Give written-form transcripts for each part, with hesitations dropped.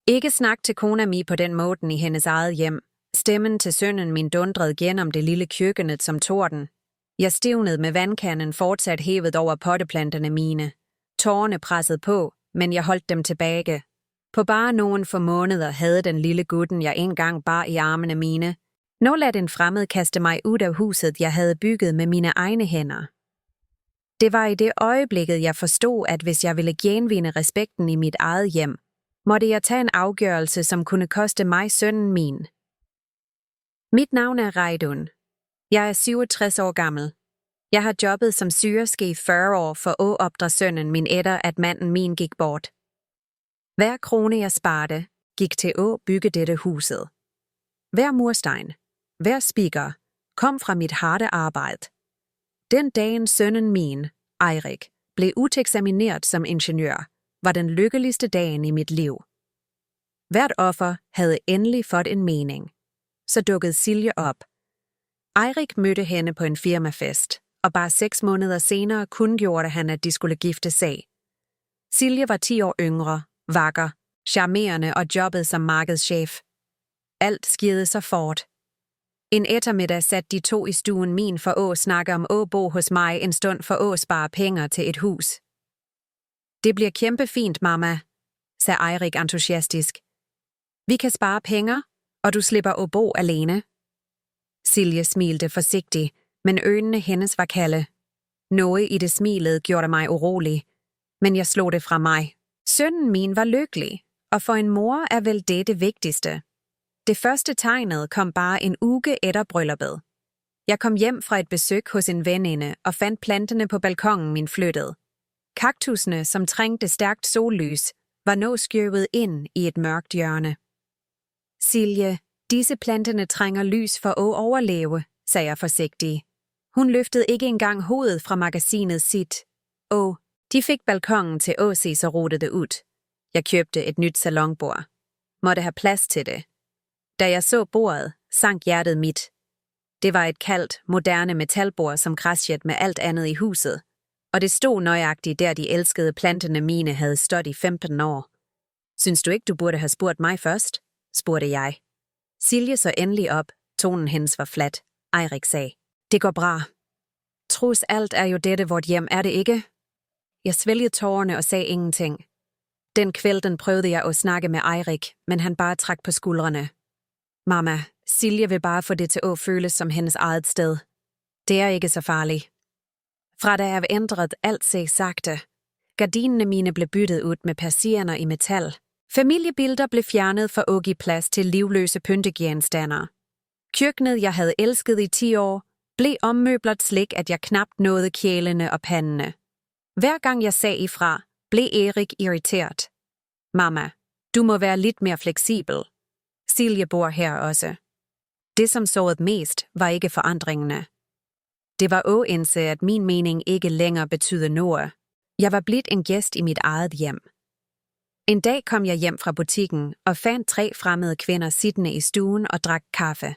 Ikke snak til kona mi på den måten i hendes eget hjem. Stemmen til sønnen min dundrede gennem det lille køkkenet som torden. Jeg stivnede med vandkanden fortsat hævet over potteplanterne mine. Tårerne pressede på, men jeg holdt dem tilbage. På bare nogle få måneder havde den lille gutten, jeg engang bar i armene mine. Nu lad en fremmed kaste mig ud af huset, jeg havde bygget med mine egne hænder. Det var i det øjeblikket, jeg forstod, at hvis jeg ville genvinde respekten i mit eget hjem, måtte jeg tage en afgørelse, som kunne koste mig sønnen min. Mit navn er Reidun. Jeg er 67 år gammel. Jeg har jobbet som syerske i 40 år for at opdra sønnen min efter, at manden min gik bort. Hver krone jeg sparte, gik til at bygge dette huset. Hver murstein, hver spiker, kom fra mit harde arbejde. Den dagen sønnen min, Eirik, blev uteksamineret som ingeniør, var den lykkeligste dagen i mit liv. Hvert offer havde endelig fået en mening. Så dukkede Silje op. Eirik mødte hende på en firmafest, og bare 6 måneder senere kundgjorde han, at de skulle gifte sig. Silje var 10 år yngre, vakker, charmerende og jobbede som markedschef. Alt skete så fort. En eftermiddag satte de to i stuen min for at snakke om at bo hos mig en stund for at spare penge til et hus. Det bliver kæmpefint, mamma, sagde Eirik entusiastisk. Vi kan spare penge, og du slipper at bo alene. Silje smilte forsigtigt, men øjnene hendes var kalde. Noget i det smilet gjorde mig urolig, men jeg slog det fra mig. Sønnen min var lykkelig, og for en mor er vel det vigtigste. Det første tegnet kom bare en uge efter brylluppet. Jeg kom hjem fra et besøg hos en veninde og fandt planterne på balkongen min flyttede. Kaktusene, som trængte stærkt sollys, var nu skjøvet ind i et mørkt hjørne. Silje, disse planterne trænger lys for at overleve, sagde jeg forsigtigt. Hun løftede ikke engang hovedet fra magasinet sit. De fik balkongen til at se så rotede ud. Jeg købte et nyt salonbord. Måtte have plads til det. Da jeg så bordet, sank hjertet mit. Det var et kaldt, moderne metalbord, som crashet med alt andet i huset. Og det stod nøjagtigt der de elskede planterne mine havde stået i 15 år. Synes du ikke, du burde have spurgt mig først? Spurgte jeg. Silje så endelig op. Tonen hendes var flat. Eirik sagde. Det går bra. Trods alt er jo dette vort hjem, er det ikke? Jeg svælgede tårerne og sagde ingenting. Den kvelden prøvede jeg at snakke med Eirik, men han bare trak på skuldrene. Mamma, Silje vil bare få det til at føles som hendes eget sted. Det er ikke så farligt. Fra da jeg ændret alt sig sagte. Gardinerne mine blev byttet ud med persienner i metal. Familiebilder blev fjernet for at give plads til livløse pyntegenstander. Køkkenet, jeg havde elsket i 10 år, blev ommøblet slik, at jeg knapt nåede kjælene og pandene. Hver gang jeg sagde ifra, blev Erik irriteret. Mamma, du må være lidt mere fleksibel. Silje bor her også. Det, som sårede mest, var ikke forandringerne. Det var at indse, at min mening ikke længere betød noget. Jeg var blivet en gæst i mit eget hjem. En dag kom jeg hjem fra butikken og fandt 3 fremmede kvinder siddende i stuen og drak kaffe.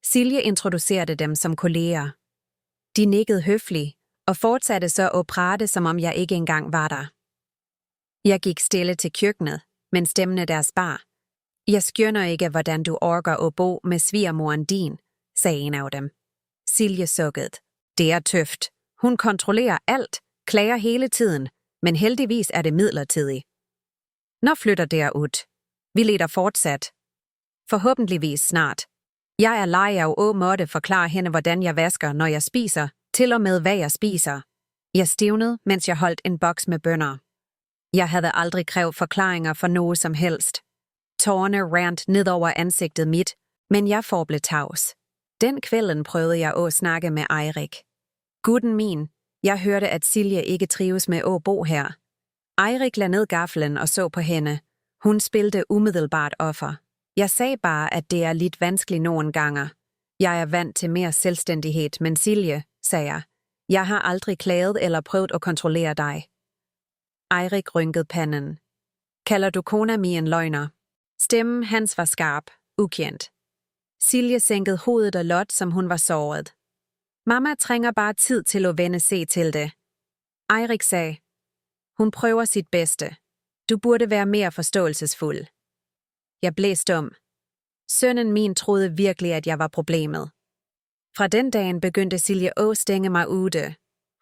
Silje introducerede dem som kolleger. De nikkede høfligt og fortsatte så at prate, som om jeg ikke engang var der. Jeg gik stille til køkkenet, men stemmene deres bar. Jeg skjønner ikke, hvordan du orker at bo med svigermoren din, sagde en af dem. Silje sukkede. Det er tøft. Hun kontrollerer alt, klager hele tiden, men heldigvis er det midlertidigt. Når flytter derud. Vi leder fortsat. Forhåbentligvis snart. Jeg er lei af at måtte forklare hende, hvordan jeg vasker, når jeg spiser, til og med hvad jeg spiser. Jeg stivnede, mens jeg holdt en boks med bønner. Jeg havde aldrig krævet forklaringer for noget som helst. Tårerne rant ned over ansigtet mit, men jeg forblev tavs. Den kvelden prøvede jeg at snakke med Eirik. Gutten min, jeg hørte, at Silje ikke trives med at bo her. Eirik lagde ned gaflen og så på hende. Hun spilte umiddelbart offer. Jeg sagde bare, at det er lidt vanskeligt nogle gange. Jeg er vant til mere selvstændighed, men Silje, sagde jeg har aldrig klaget eller prøvet at kontrollere dig. Eirik rynkede panden. Kalder du kona mi en løgner? Stemmen hans var skarp, ukendt. Silje sænkede hovedet og lot, som hun var såret. Mamma trænger bare tid til at vende se til det. Eirik sagde, hun prøver sit bedste. Du burde være mere forståelsesfuld. Jeg blev stum. Sønnen min troede virkelig, at jeg var problemet. Fra den dagen begyndte Silje at stænge mig ude.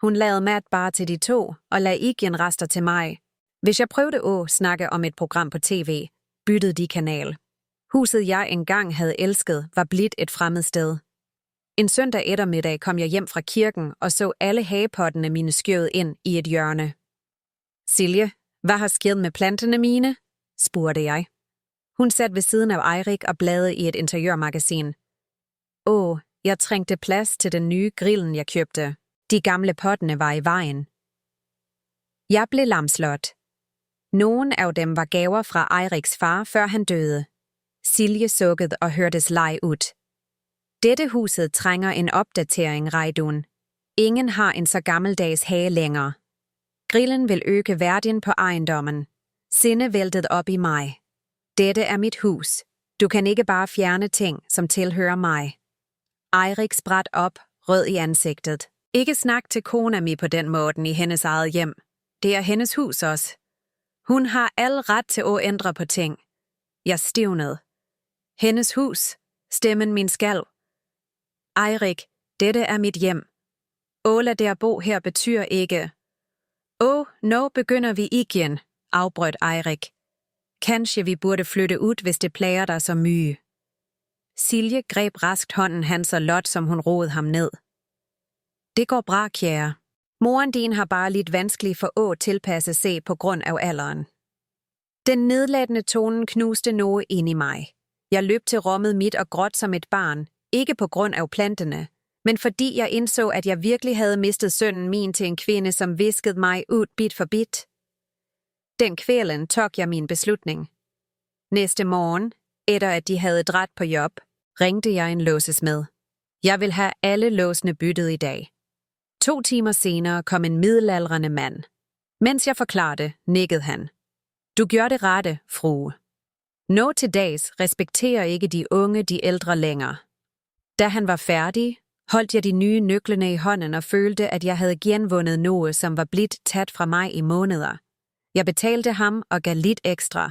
Hun lavede mad bare til de to, og lagde igen rester til mig. Hvis jeg prøvede at snakke om et program på tv, byttede de kanal. Huset jeg engang havde elsket, var blidt et fremmed sted. En søndag eftermiddag kom jeg hjem fra kirken og så alle hagepottene mine skjøvet ind i et hjørne. Silje, hvad har sket med planterne mine? Spurgte jeg. Hun satte ved siden af Eirik og bladede i et interiørmagasin. Jeg trængte plads til den nye grillen, jeg købte. De gamle pottene var i vejen. Jeg blev lamslået. Nogle af dem var gaver fra Eiriks far, før han døde. Silje sukkede og hørtes leg ud. Dette huset trænger en opdatering, Reidun. Ingen har en så gammeldags hage længere. Grillen vil øge værdien på ejendommen. Sinde væltede op i mig. Dette er mit hus. Du kan ikke bare fjerne ting, som tilhører mig. Eirik spræt op, rød i ansigtet. Ikke snak til kona mi på den måde i hendes eget hjem. Det er hendes hus også. Hun har al ret til at ændre på ting. Jeg stivnede. Hendes hus. Stemmen min skalv. Eirik, dette er mit hjem. Åla der bo her betyder ikke. Nu begynder vi igen, afbrød Eirik. Kanskje vi burde flytte ud, hvis det plager dig så mye. Silje greb raskt hånden hans så lot, som hun roede ham ned. Det går bra, kære. Moren din har bare lidt vanskeligt for at tilpasse sig på grund af alderen. Den nedladende tonen knuste noget ind i mig. Jeg løb til rummet mit og gråd som et barn, ikke på grund af planterne, men fordi jeg indså, at jeg virkelig havde mistet sønnen min til en kvinde, som viskede mig ud bit for bit. Den kvælen tog jeg min beslutning. Næste morgen, efter at de havde dratt på job, ringte jeg en låsesmed. Jeg vil have alle låsene byttet i dag. 2 timer senere kom en middelaldrende mand. Mens jeg forklarede, nikkede han. Du gør det rette, frue. Nå til dags respekterer ikke de unge de ældre længere. Da han var færdig, holdt jeg de nye nøglerne i hånden og følte, at jeg havde genvundet noget, som var blidt taget fra mig i måneder. Jeg betalte ham og gav lidt ekstra.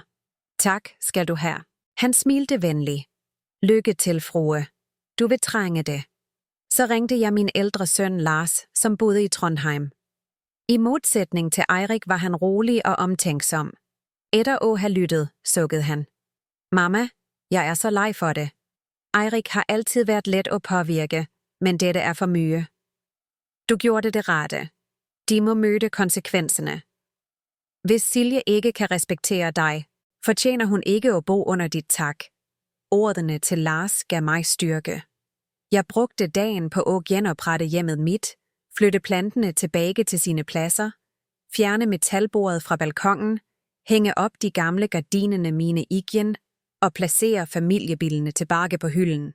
Tak skal du have. Han smilte venlig. Lykke til, frue. Du vil trænge det. Så ringte jeg min ældre søn Lars, som boede i Trondheim. I modsætning til Eirik var han rolig og omtænksom. Efter at have lyttet, sukkede han. Mamma, jeg er så lei for det. Eirik har altid været let at påvirke, men dette er for mye. Du gjorde det rette. De må møde konsekvenserne. Hvis Silje ikke kan respektere dig, fortjener hun ikke at bo under dit tak. Ordene til Lars gav mig styrke. Jeg brugte dagen på at genoprette hjemmet mit, flytte plantene tilbage til sine pladser, fjerne metalbordet fra balkongen, hænge op de gamle gardinerne mine igen og placere familiebilene tilbage på hylden.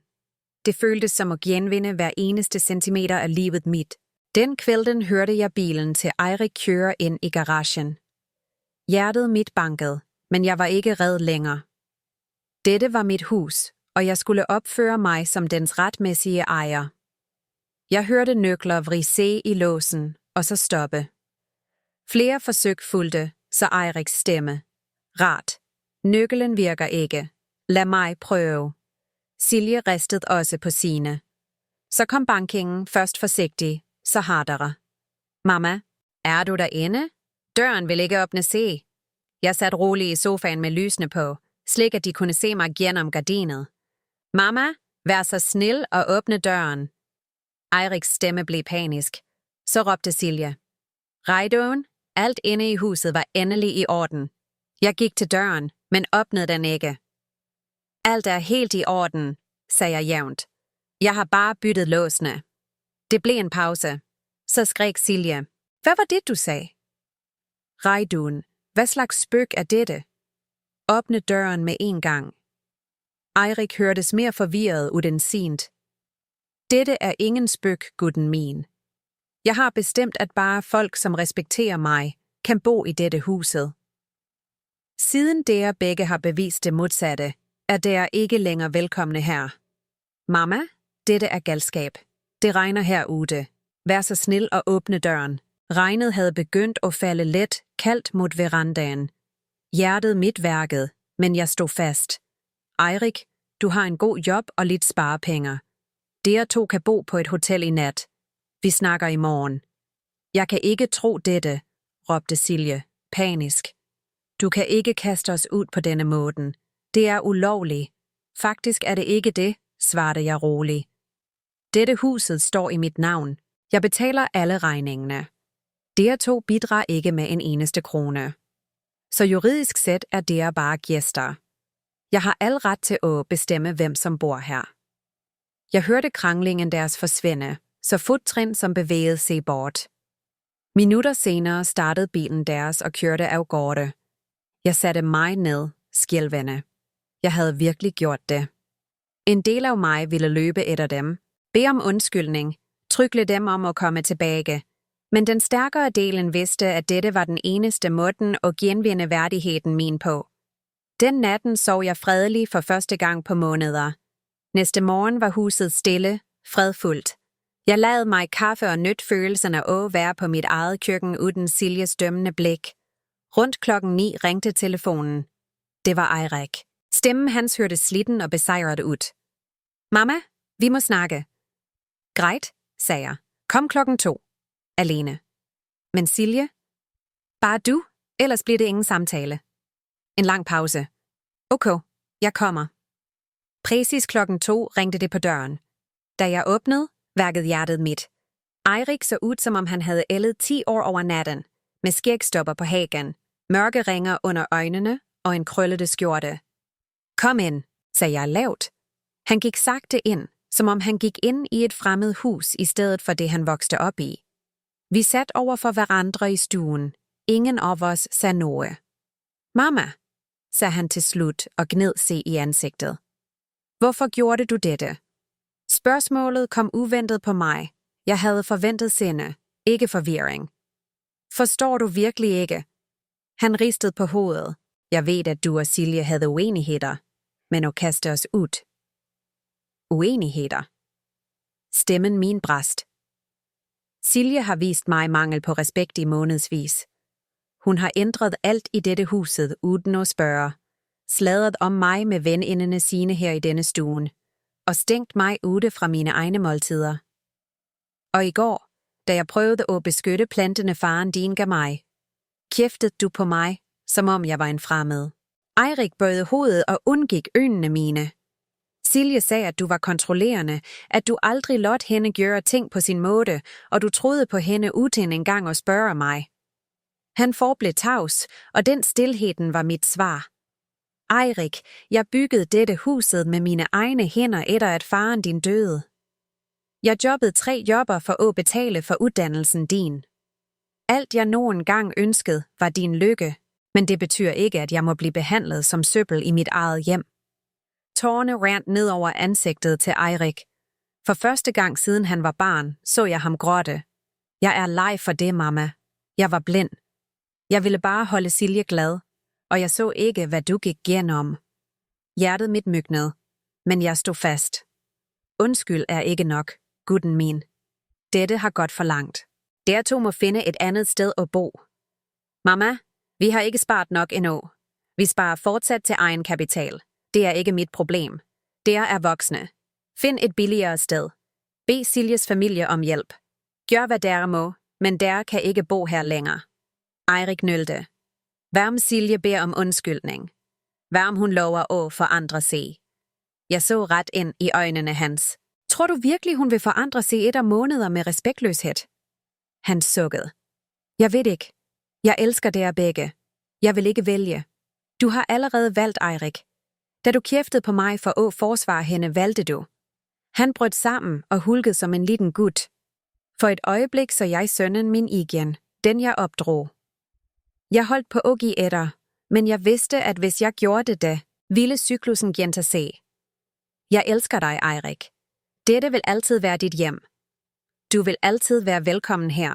Det føltes som at genvinde hver eneste centimeter af livet mit. Den kvelden hørte jeg bilen til Eirik køre ind i garagen. Hjertet mit bankede, men jeg var ikke red længere. Dette var mit hus, og jeg skulle opføre mig som dens retmæssige ejer. Jeg hørte nøgler vrise i låsen, og så stoppe. Flere forsøg fulgte, så Eiriks stemme. Rat. Nøkkelen virker ikke. Lad mig prøve. Silje ristede også på sine. Så kom bankingen først forsigtig, så hardere. Mamma, er du derinde? Døren vil ikke åbne se. Jeg satte roligt i sofaen med lysene på, slik at de kunne se mig gennem gardinet. Mamma, vær så snil og åbne døren. Eiriks stemme blev panisk. Så råbte Silje. Reidun, alt inde i huset var endelig i orden. Jeg gik til døren, men åbnede den ikke. Alt er helt i orden, sagde jeg jævnt. Jeg har bare byttet låsene. Det blev en pause. Så skreg Silje. Hvad var det, du sagde? Reidun, hvad slags spøg er dette? Åbne døren med en gang. Eirik hørtes mere forvirret ud end sint. Dette er ingen spøg, gutten min. Jeg har bestemt, at bare folk, som respekterer mig, kan bo i dette huset. Siden der begge har bevist det modsatte, er der ikke længere velkomne her. Mamma, dette er galskab. Det regner herude. Vær så snil og åbne døren. Regnet havde begyndt at falde let, kaldt mod verandaen. Hjertet mit værket, men jeg stod fast. Eirik, du har en god job og lidt sparepenger. Dere to kan bo på et hotel i nat. Vi snakker i morgen. Jeg kan ikke tro dette, råbte Silje, panisk. Du kan ikke kaste os ud på denne måde. Det er ulovligt. Faktisk er det ikke det, svarede jeg roligt. Dette huset står i mit navn. Jeg betaler alle regningene. Dere to bidrar ikke med en eneste krone. Så juridisk set er dere bare gæster. Jeg har al ret til at bestemme, hvem som bor her. Jeg hørte kranglingen deres forsvinde, så fodtrin som bevægede sig bort. Minutter senere startede bilen deres og kørte af gårde. Jeg satte mig ned, skælvende. Jeg havde virkelig gjort det. En del af mig ville løbe efter dem, bede om undskyldning, trygle dem om at komme tilbage. Men den stærkere delen vidste, at dette var den eneste måde at genvinde værdigheden min på. Den natten sov jeg fredelig for første gang på måneder. Næste morgen var huset stille, fredfuldt. Jeg lavede mig kaffe og nødt følelsen af at være på mit eget køkken uden Siljes dømmende blik. Rundt 9:00 ringte telefonen. Det var Eirik. Stemmen hans hørte slitten og besejret ud. Mamma, vi må snakke. Greit, sagde jeg. Kom 2:00. Alene. Men Silje? Bare du, ellers bliver det ingen samtale. En lang pause. Okay, jeg kommer. Præcis 2:00 ringte det på døren. Da jeg åbnede, værkede hjertet mit. Eirik så ud, som om han havde ældet 10 år over natten, med skægstopper på hagen, mørke ringer under øjnene og en krøllete skjorte. Kom ind, sagde jeg lavt. Han gik sagte ind, som om han gik ind i et fremmed hus i stedet for det, han voksede op i. Vi sat over for hverandre i stuen. Ingen af os sagde noget. Mamma, sagde han til slut og gned sig i ansigtet. Hvorfor gjorde du dette? Spørgsmålet kom uventet på mig. Jeg havde forventet sinde, ikke forvirring. Forstår du virkelig ikke? Han ristede på hovedet. Jeg ved, at du og Silje havde uenigheder, men at kaste os ud. Uenigheder. Stemmen min brast. Silje har vist mig mangel på respekt i månedsvis. Hun har ændret alt i dette huset uden at spørge, sladret om mig med veninderne sine her i denne stuen, og stængt mig ude fra mine egne måltider. Og i går, da jeg prøvede at beskytte plantene faren din gav mig, kæftede du på mig, som om jeg var en fremmed. Eirik bøjede hovedet og undgik øjnene mine. Silje sagde, at du var kontrollerende, at du aldrig lod hende gøre ting på sin måde, og du troede på hende uden engang at spørge mig. Han forblev tavs, og den stilheden var mit svar. Eirik, jeg byggede dette huset med mine egne hænder efter at faren din døde. Jeg jobbede 3 jobber for at betale for uddannelsen din. Alt jeg nogen gang ønskede var din lykke, men det betyder ikke, at jeg må blive behandlet som søppel i mit eget hjem. Tårerne rant ned over ansigtet til Eirik. For første gang siden han var barn, så jeg ham gråte. Jeg er lei for det, mamma. Jeg var blind. Jeg ville bare holde Silje glad, og jeg så ikke, hvad du gik igennem. Hjertet mit mygnede, men jeg stod fast. Undskyld er ikke nok, gutten min. Dette har gått for langt. Der to må finde et andet sted at bo. Mamma, vi har ikke sparet nok endnu. Vi sparer fortsat til egen kapital. Det er ikke mit problem. Der er voksne. Find et billigere sted. Bed Siljes familie om hjælp. Gør hvad der må, men der kan ikke bo her længere. Eirik nølte. Hvad om Silje beder om undskyldning? Hvad om hun lover at forandre sig? Jeg så ret ind i øjnene hans. Tror du virkelig, hun vil forandre sig 1 måneder med respektløshed? Han sukkede. Jeg ved ikke. Jeg elsker jer begge. Jeg vil ikke vælge. Du har allerede valgt, Eirik. Da du kæftede på mig for at forsvare hende, valgte du. Han brød sammen og hulkede som en liten gut. For et øjeblik så jeg sønnen min igen, den jeg opdrog. Jeg holdt på at give etter, men jeg vidste, at hvis jeg gjorde det, ville cyklusen gentage sig. Jeg elsker dig, Eirik. Dette vil altid være dit hjem. Du vil altid være velkommen her.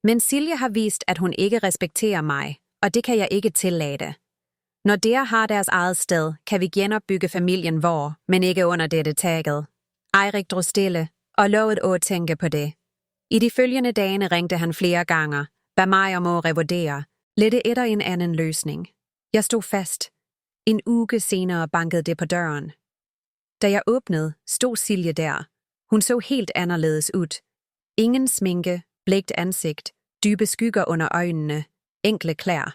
Men Silje har vist, at hun ikke respekterer mig, og det kan jeg ikke tillade. Når dere har deres eget sted, kan vi genopbygge familien vor, men ikke under dette taget. Eirik drog stille og lovede at tænke på det. I de følgende dage ringte han flere gange, bad mig om at revurdere, lette efter en anden løsning. Jeg stod fast. En uge senere bankede det på døren. Da jeg åbnede, stod Silje der. Hun så helt anderledes ud. Ingen sminke, blegt ansigt, dybe skygger under øjnene, enkle klæder.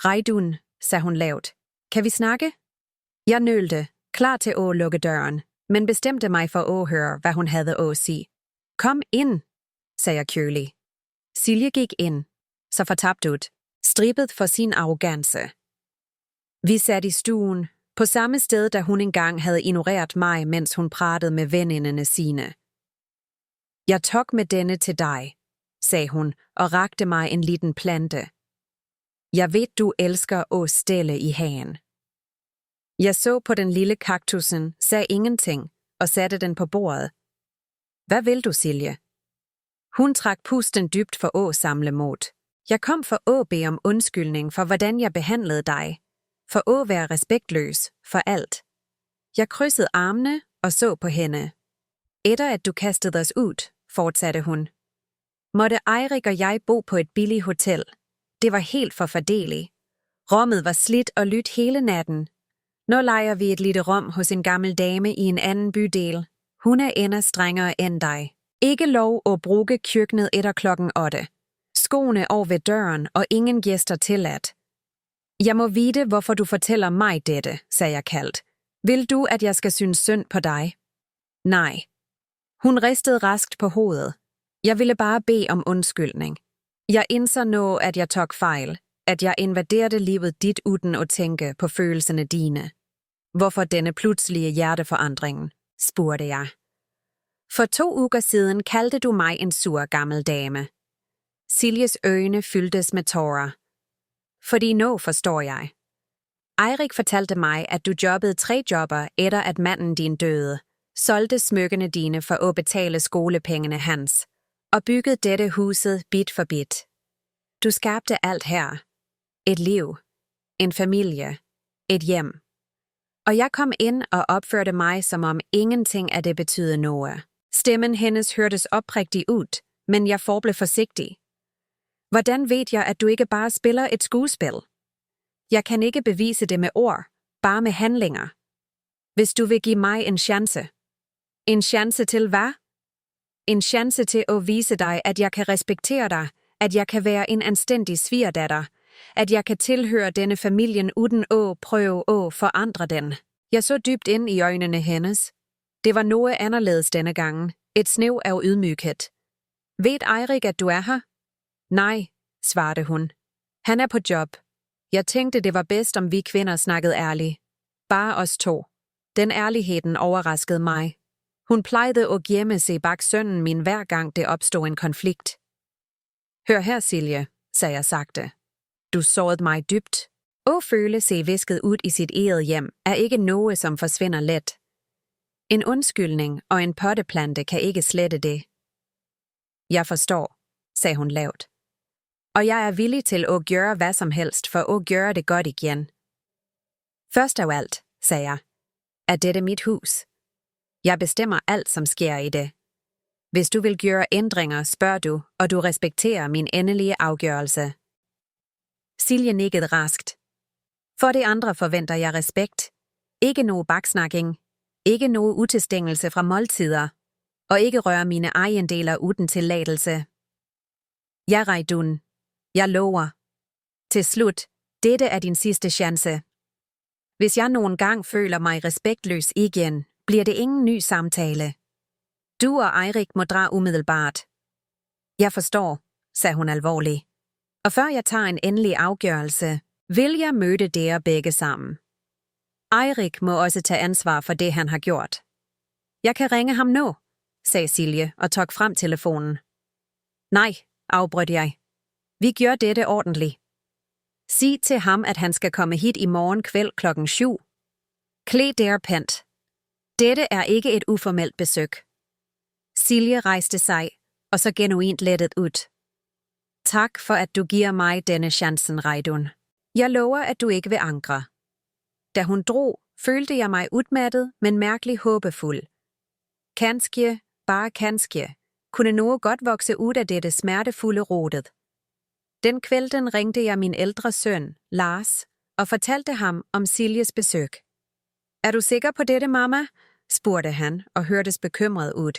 Reidun, sagde hun lavt. Kan vi snakke? Jeg nølte, klar til at lukke døren, men bestemte mig for at høre, hvad hun havde at sige. Kom ind, sagde jeg kølig. Silje gik ind, så fortabt ud, stribet for sin arrogance. Vi satte i stuen, på samme sted, da hun engang havde ignoreret mig, mens hun pratede med veninderne sine. Jeg tog med denne til dig, sagde hun og rakte mig en liten plante. Jeg ved, du elsker at stille i hagen. Jeg så på den lille kaktusen, sagde ingenting og satte den på bordet. Hvad vil du, Silje? Hun trak pusten dybt for at samle mod. Jeg kom for at bede om undskyldning for, hvordan jeg behandlede dig. For at være respektløs for alt. Jeg krydsede armene og så på hende. Efter at du kastede os ud, fortsatte hun, måtte Eirik og jeg bo på et billigt hotel. Det var helt for fordeligt. Rummet var slidt og lydt hele natten. Nu lejer vi et lille rum hos en gammel dame i en anden bydel. Hun er endnu strengere end dig. Ikke lov at bruge køkkenet efter klokken 8. Skoene over ved døren og ingen gæster tilladt. Jeg må vide, hvorfor du fortæller mig dette, sagde jeg kaldt. Vil du, at jeg skal synes synd på dig? Nej. Hun ristede raskt på hovedet. Jeg ville bare bede om undskyldning. Jeg indså nu, at jeg tog fejl, at jeg invaderede livet dit uden at tænke på følelserne dine. Hvorfor denne pludselige hjerteforandringen, spurgte jeg. For 2 uger siden kaldte du mig en sur gammel dame. Siljes øjne fyldtes med tårer. Fordi nu forstår jeg. Eirik fortalte mig, at du jobbede 3 jobber efter at manden din døde, solgte smykkene dine for at betale skolepengene hans, og byggede dette huset bit for bit. Du skabte alt her. Et liv, en familie, et hjem. Og jeg kom ind og opførte mig, som om ingenting af det betød noget. Stemmen hendes hørtes oprigtig ud, men jeg forblev forsigtig. Hvordan ved jeg, at du ikke bare spiller et skuespil? Jeg kan ikke bevise det med ord, bare med handlinger. Hvis du vil give mig en chance. En chance til hvad? En chance til at vise dig, at jeg kan respektere dig, at jeg kan være en anstændig svigerdatter, at jeg kan tilhøre denne familien uden at prøve at forandre den. Jeg så dybt ind i øjnene hendes. Det var noget anderledes denne gang. Et snev af ydmyghed. Ved Eirik, at du er her? Nej, svarede hun. Han er på job. Jeg tænkte, det var bedst, om vi kvinder snakkede ærligt. Bare os 2. Den ærligheden overraskede mig. Hun plejede at gemme sig bag sønnen min hver gang det opstod en konflikt. Hør her, Silje, sagde jeg sagte. Du sårede mig dybt. At føle sig visket ud i sit eget hjem er ikke noget, som forsvinder let. En undskyldning og en potteplante kan ikke slette det. Jeg forstår, sagde hun lavt. Og jeg er villig til at gøre hvad som helst for at gøre det godt igen. Først af alt, sagde jeg, er dette mit hus. Jeg bestemmer alt, som sker i det. Hvis du vil gøre ændringer, spørger du, og du respekterer min endelige afgørelse. Silje nikkede raskt. For det andre forventer jeg respekt. Ikke noget baksnakking. Ikke noget utilstængelse fra måltider. Og ikke røre mine ejendeler uden tilladelse. Jeg Reidun. Jeg lover. Til slut, dette er din sidste chance. Hvis jeg nogen gang føler mig respektløs igen, bliver det ingen ny samtale. Du og Eirik må drage umiddelbart. Jeg forstår, sagde hun alvorligt. Og før jeg tager en endelig afgørelse, vil jeg møde dere begge sammen. Eirik må også tage ansvar for det, han har gjort. Jeg kan ringe ham nu, sagde Silje og tog frem telefonen. Nej, afbrød jeg. Vi gør dette ordentligt. Sig til ham, at han skal komme hit i morgen kvæld 7:00. Klæd der pænt. Dette er ikke et uformelt besøg. Silje rejste sig, og så genuint lettet ud. Tak for, at du giver mig denne chancen, Reidun. Jeg lover, at du ikke vil angre. Da hun drog, følte jeg mig udmattet, men mærkelig håbefuld. Kanskje, bare kanskje, kunne noget godt vokse ud af dette smertefulde rodet. Den kvelden ringte jeg min ældre søn, Lars, og fortalte ham om Siljes besøg. Er du sikker på dette, mamma? Spurgte han og hørtes bekymret ud.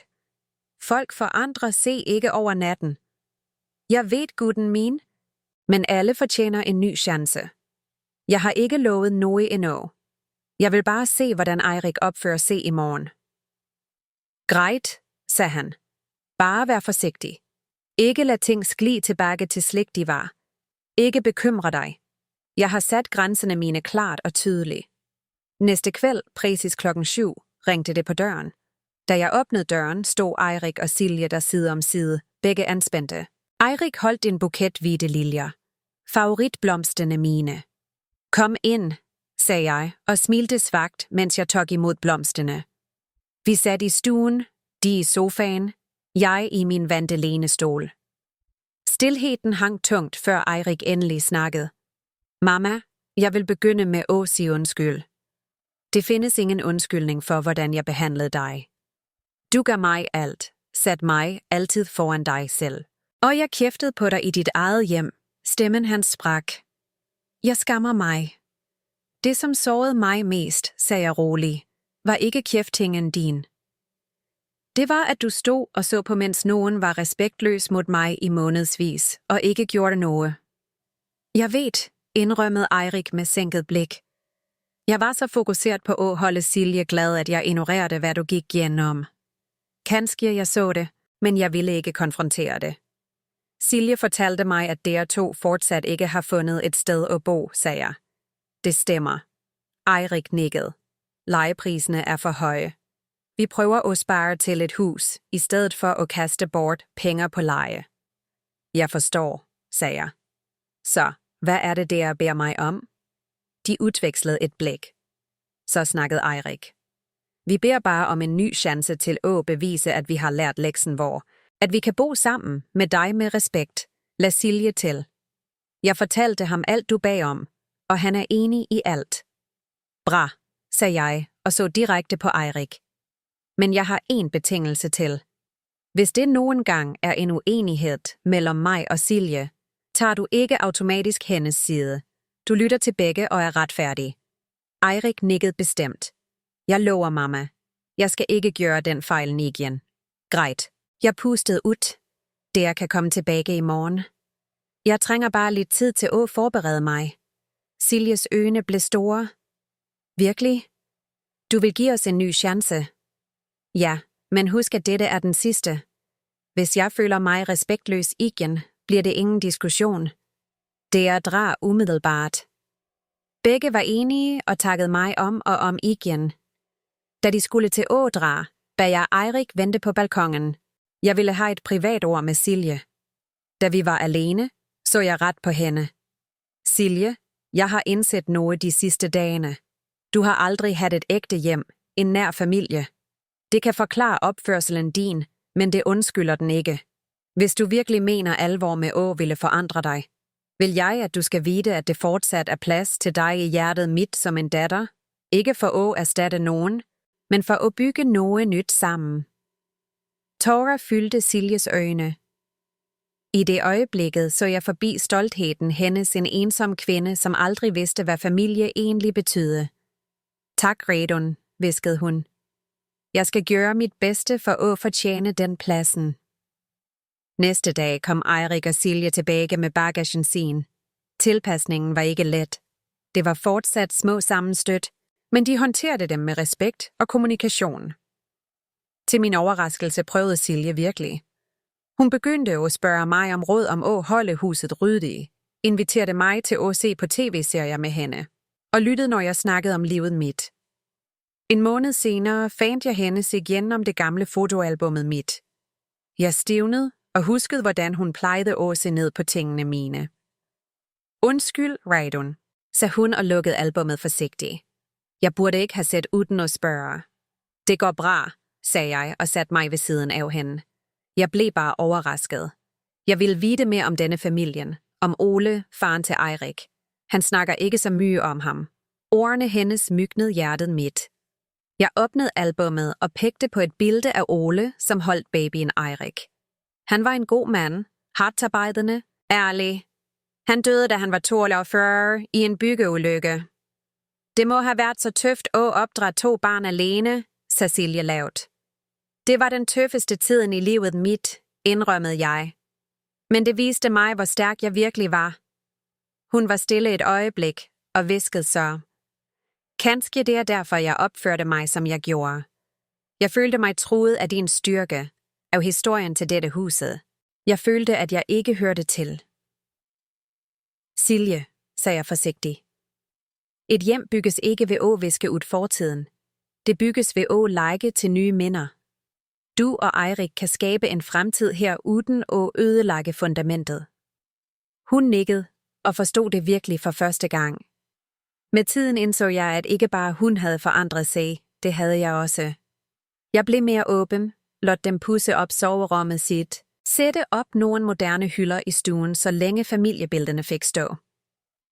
Folk forandrer se ikke over natten. Jeg ved, gutten min, men alle fortjener en ny chance. Jeg har ikke lovet noget endnu. Jeg vil bare se, hvordan Eirik opfører sig i morgen. Greit, sagde han. Bare vær forsigtig. Ikke lad ting skli tilbage til slik de var. Ikke bekymre dig. Jeg har sat grænserne mine klart og tydeligt. Næste kvæld, præcis 7:00, ringte det på døren. Da jeg åbnede døren, stod Eirik og Silje der side om side, begge anspændte. Eirik holdt en buket hvide liljer. Favoritblomsterne mine. Kom ind, sagde jeg og smilte svagt, mens jeg tog imod blomsterne. Vi satte i stuen, de i sofaen, jeg i min vante lænestol. Stilheden hang tungt, før Eirik endelig snakkede. Mamma, jeg vil begynde med at sige undskyld. Det findes ingen undskyldning for, hvordan jeg behandlede dig. Du gav mig alt, satte mig altid foran dig selv. Og jeg kæftede på dig i dit eget hjem. Stemmen hans sprak. Jeg skammer mig. Det, som sårede mig mest, sagde jeg roligt, var ikke kæftingen din. Det var, at du stod og så på, mens nogen var respektløs mod mig i månedsvis og ikke gjorde noget. Jeg ved, indrømmede Eirik med sænket blik. Jeg var så fokuseret på at holde Silje glad, at jeg ignorerede, hvad du gik igennem. Kanskje jeg så det, men jeg ville ikke konfrontere det. Silje fortalte mig, at dere to fortsat ikke har fundet et sted at bo, sagde jeg. Det stemmer. Eirik nikkede. Lejepriserne er for høje. Vi prøver at spare til et hus, i stedet for at kaste bort penge på leje. Jeg forstår, sagde jeg. Så, hvad er det, dere beder mig om? De udvekslede et blik. Så snakkede Eirik. Vi beder bare om en ny chance til at bevise, at vi har lært leksen vor. At vi kan bo sammen med dig med respekt. Lad Silje til. Jeg fortalte ham alt du bag om, og han er enig i alt. Bra, sagde jeg og så direkte på Eirik. Men jeg har en betingelse til. Hvis det nogen gang er en uenighed mellem mig og Silje, tager du ikke automatisk hendes side. Du lytter til begge og er retfærdig. Eirik nikkede bestemt. Jeg lover, mamma. Jeg skal ikke gøre den fejl igen. Greit. Jeg pustede ud. Der kan komme tilbage i morgen. Jeg trænger bare lidt tid til at forberede mig. Siljes øjne blev store. Virkelig? Du vil give os en ny chance? Ja, men husk, at dette er den sidste. Hvis jeg føler mig respektløs igen, bliver det ingen diskussion. Det er drar umiddelbart. Begge var enige og takkede mig om og om igen. Da de skulle til Ådra, bad jeg Eirik vente på balkongen. Jeg ville have et privat ord med Silje. Da vi var alene, så jeg ret på hende. Silje, jeg har indset noget de sidste dagene. Du har aldrig haft et ægte hjem, en nær familie. Det kan forklare opførselen din, men det undskylder den ikke. Hvis du virkelig mener alvor med at ville forandre dig, vil jeg, at du skal vide, at det fortsat er plads til dig i hjertet mit som en datter. Ikke for at erstatte nogen, men for at bygge noget nyt sammen. Tårer fyldte Siljes øjne. I det øjeblikket så jeg forbi stoltheden hendes en ensom kvinde, som aldrig vidste, hvad familie egentlig betød. Tak, Redon, hviskede hun. Jeg skal gøre mit bedste for at fortjene den pladsen. Næste dag kom Eirik og Silje tilbage med bagagen sin. Tilpasningen var ikke let. Det var fortsat små sammenstød, men de håndterede dem med respekt og kommunikation. Til min overraskelse prøvede Silje virkelig. Hun begyndte at spørge mig om råd om at holde huset ryddigt, inviterede mig til at se på tv-serier med hende, og lyttede, når jeg snakkede om livet mit. En måned senere fandt jeg hende igen om det gamle fotoalbummet mit. Jeg stivnede og huskede, hvordan hun plejede at se ned på tingene mine. Undskyld, Reidun, sagde hun og lukkede albummet forsigtigt. Jeg burde ikke have set uden at spørge. Det går bra, sagde jeg og satte mig ved siden af hende. Jeg blev bare overrasket. Jeg ville vide mere om denne familien, om Ole, faren til Eirik. Han snakker ikke så mye om ham. Ordene hendes mygnede hjertet mit. Jeg åbnede albummet og pegte på et billede af Ole, som holdt babyen Eirik. Han var en god mand, hardtarbejdende, ærlig. Han døde, da han var 42 i en byggeulykke. Det må have været så tøft at opdrage 2 barn alene, sagde Silje lavt. Det var den tøffeste tiden i livet mit, indrømmede jeg. Men det viste mig, hvor stærk jeg virkelig var. Hun var stille et øjeblik og hviskede så. Kanskje det er derfor, jeg opførte mig, som jeg gjorde. Jeg følte mig truet af din styrke, af historien til dette huset. Jeg følte, at jeg ikke hørte til. Silje, sagde jeg forsigtigt. Et hjem bygges ikke ved at viske ud fortiden. Det bygges ved at lege til nye minder. Du og Eirik kan skabe en fremtid her uden at ødelægge fundamentet. Hun nikkede og forstod det virkelig for første gang. Med tiden indså jeg, at ikke bare hun havde forandret sig, det havde jeg også. Jeg blev mere åben, lod dem pudse op soverummet sit, sætte op nogle moderne hylder i stuen, så længe familiebillederne fik stå.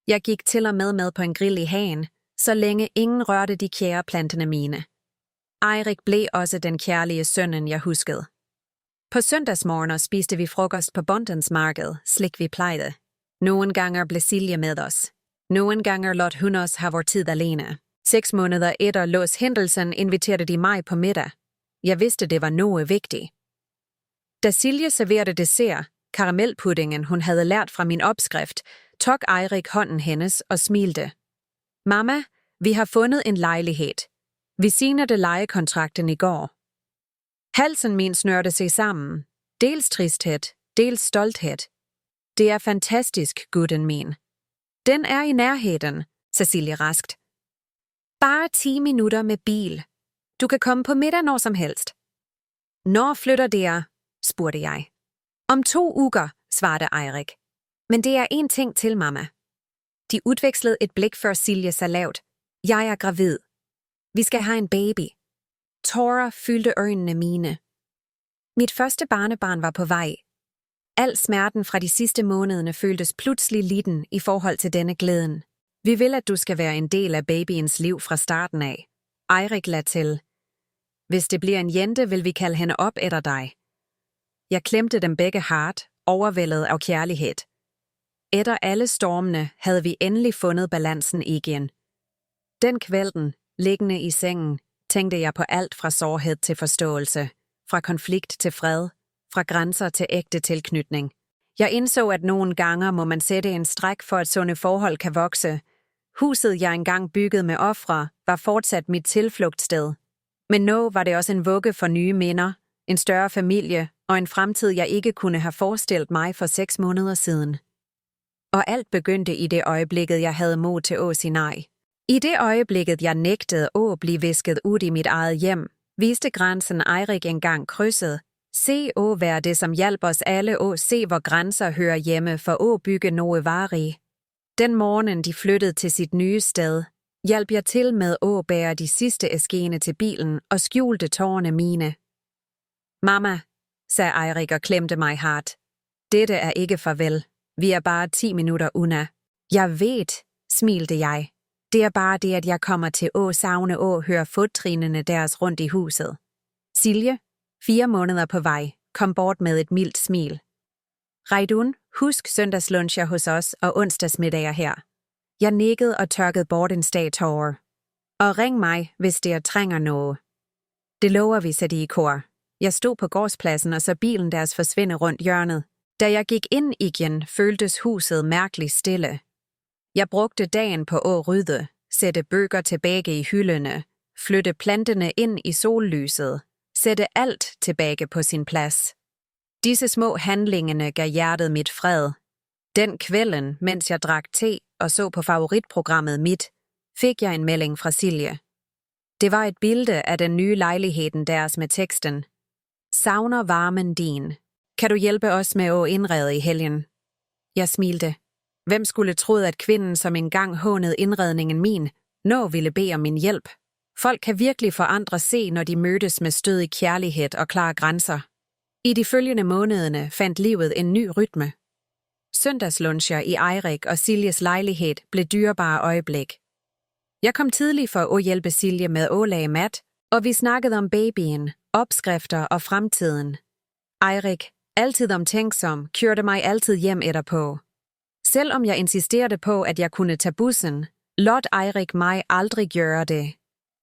Jeg gik til og med på en grill i hagen, så længe ingen rørte de kære planterne mine. Eirik blev også den kærlige sønnen, jeg huskede. På søndagsmorgener spiste vi frokost på Bondens marked, slik vi plejede. Nogle gange blev Silje med os. Nogle gange lod hun os have vor tid alene. 6 måneder efter Lås hændelsen inviterede de mig på middag. Jeg vidste, det var noget vigtigt. Da Silje serverede dessert, karamelpuddingen hun havde lært fra min opskrift, tog Eirik hånden hendes og smilte. Mamma, vi har fundet en lejlighed. Vi signede lejekontrakten i går. Halsen min snørte sig sammen. Dels tristhed, dels stolthed. Det er fantastisk, gutten min. Den er i nærheden, Cecilie raskt. Bare 10 minutter med bil. Du kan komme på middag når som helst. Når flytter det, spurgte jeg. Om 2 uger, svarede Eirik. Men det er en ting til, mamma. De udvekslede et blik før Silje sagde lavt. Jeg er gravid. Vi skal have en baby. Tårer fyldte øjnene mine. Mit første barnebarn var på vej. Al smerten fra de sidste månederne føltes pludselig liden i forhold til denne glæden. Vi vil, at du skal være en del af babyens liv fra starten af. Eirik lagde til. Hvis det bliver en jente, vil vi kalde hende op efter dig. Jeg klemte dem begge hardt, overvældet af kærlighed. Efter alle stormene havde vi endelig fundet balancen igen. Den kvelden, liggende i sengen, tænkte jeg på alt fra sårhed til forståelse, fra konflikt til fred, fra grænser til ægte tilknytning. Jeg indså, at nogle gange må man sætte en stræk for, at sunde forhold kan vokse. Huset, jeg engang byggede med ofre, var fortsat mit tilflugtssted. Men nu var det også en vugge for nye minder, en større familie og en fremtid, jeg ikke kunne have forestillet mig for 6 måneder siden. Og alt begyndte i det øjeblikket, jeg havde mod til at sige nej. I det øjeblikket, jeg nægtede at blive visket ud i mit eget hjem, viste grænsen Eirik engang krydset. Se at være det, som hjalp os alle at se, hvor grænser hører hjemme for at bygge noget varigt. Den morgen, de flyttede til sit nye sted, hjalp jeg til med at bære de sidste eskene til bilen og skjulte tårerne mine. Mamma, sagde Eirik og klemte mig hardt. Dette er ikke farvel. Vi er bare 10 minutter una. Jeg ved, smilte jeg. Det er bare det, at jeg kommer til at savne at høre fodtrinene deres rundt i huset. Silje, 4 måneder på vej, kom bort med et mildt smil. Reidun, husk søndagslunscher hos os og onsdagsmiddager her. Jeg nikkede og tørkede bort en stag tårer. Og ring mig, hvis det trænger noget. Det lover vi, sagde de i kor. Jeg stod på gårdspladsen og så bilen deres forsvinde rundt hjørnet. Da jeg gik ind igen, føltes huset mærkeligt stille. Jeg brugte dagen på at rydde, sætte bøger tilbage i hylderne, flytte planterne ind i sollyset, sætte alt tilbage på sin plads. Disse små handlingerne gav hjertet mit fred. Den kvelden, mens jeg drak te og så på favoritprogrammet mit, fik jeg en melding fra Silje. Det var et billede af den nye lejligheden deres med teksten. Savner varmen din. Kan du hjælpe os med at indrede i helgen? Jeg smilte. Hvem skulle troet, at kvinden, som engang hånede indredningen min, nå ville bede om min hjælp? Folk kan virkelig forandre se, når de mødtes med stødig kærlighed og klare grænser. I de følgende månederne fandt livet en ny rytme. Søndagslunscher i Eirik og Siljes lejlighed blev dyrebare øjeblik. Jeg kom tidligt for at hjælpe Silje med at lage mat, og vi snakkede om babyen, opskrifter og fremtiden. Eirik, altid omtænksom, kørte mig altid hjem etterpå. Selvom jeg insisterede på, at jeg kunne tage bussen, lod Eirik mig aldrig gøre det.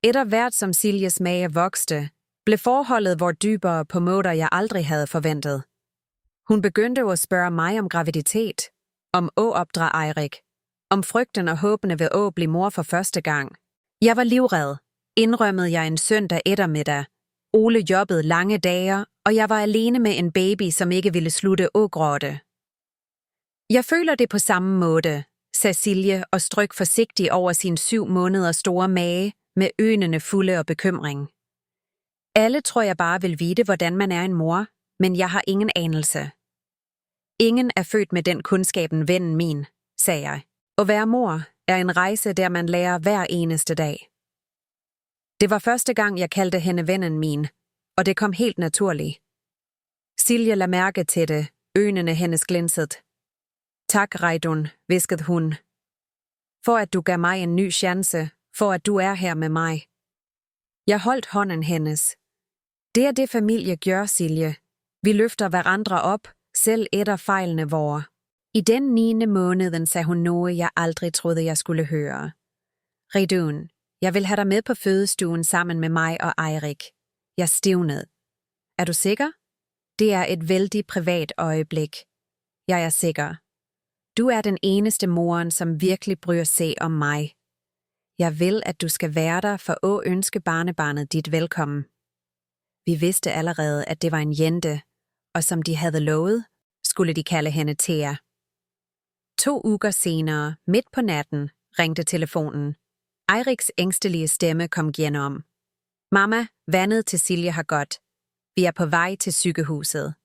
Etter hvert som Siljes mage vokste, blev forholdet vort dybere på måder, jeg aldrig havde forventet. Hun begyndte at spørge mig om graviditet, om at opdra Eirik, om frygten og håbene ved at blive mor for første gang. Jeg var livred, indrømmede jeg en søndag eftermiddag. Ole jobbede lange dage, og jeg var alene med en baby, som ikke ville slutte at gråte. Jeg føler det på samme måde, sagde Silje og strøg forsigtigt over sin 7 måneder store mage med øjnene fulde af bekymring. Alle tror jeg bare vil vide, hvordan man er en mor, men jeg har ingen anelse. Ingen er født med den kundskaben, vennen min, sagde jeg. At være mor er en rejse, der man lærer hver eneste dag. Det var første gang, jeg kaldte hende vennen min, og det kom helt naturligt. Silje lagde mærke til det, øjnene hendes glinsede. Tak, Reidun, hviskede hun. For at du gav mig en ny chance, for at du er her med mig. Jeg holdt hånden hendes. Det er det familie gør, Silje. Vi løfter hverandre op, selv etter fejlene vore. I den 9. måneden sagde hun noget, jeg aldrig troede, jeg skulle høre. Reidun, jeg vil have dig med på fødestuen sammen med mig og Eirik. Jeg stivnede. Er du sikker? Det er et vældig privat øjeblik. Jeg er sikker. Du er den eneste moren, som virkelig bryr sig om mig. Jeg vil, at du skal være der for at ønske barnebarnet dit velkommen. Vi vidste allerede, at det var en jente, og som de havde lovet, skulle de kalde hende Thea. 2 uger senere, midt på natten, ringte telefonen. Eiriks ængstelige stemme kom gennem. Mamma, vandet til Silje har gått. Vi er på vej til sygehuset.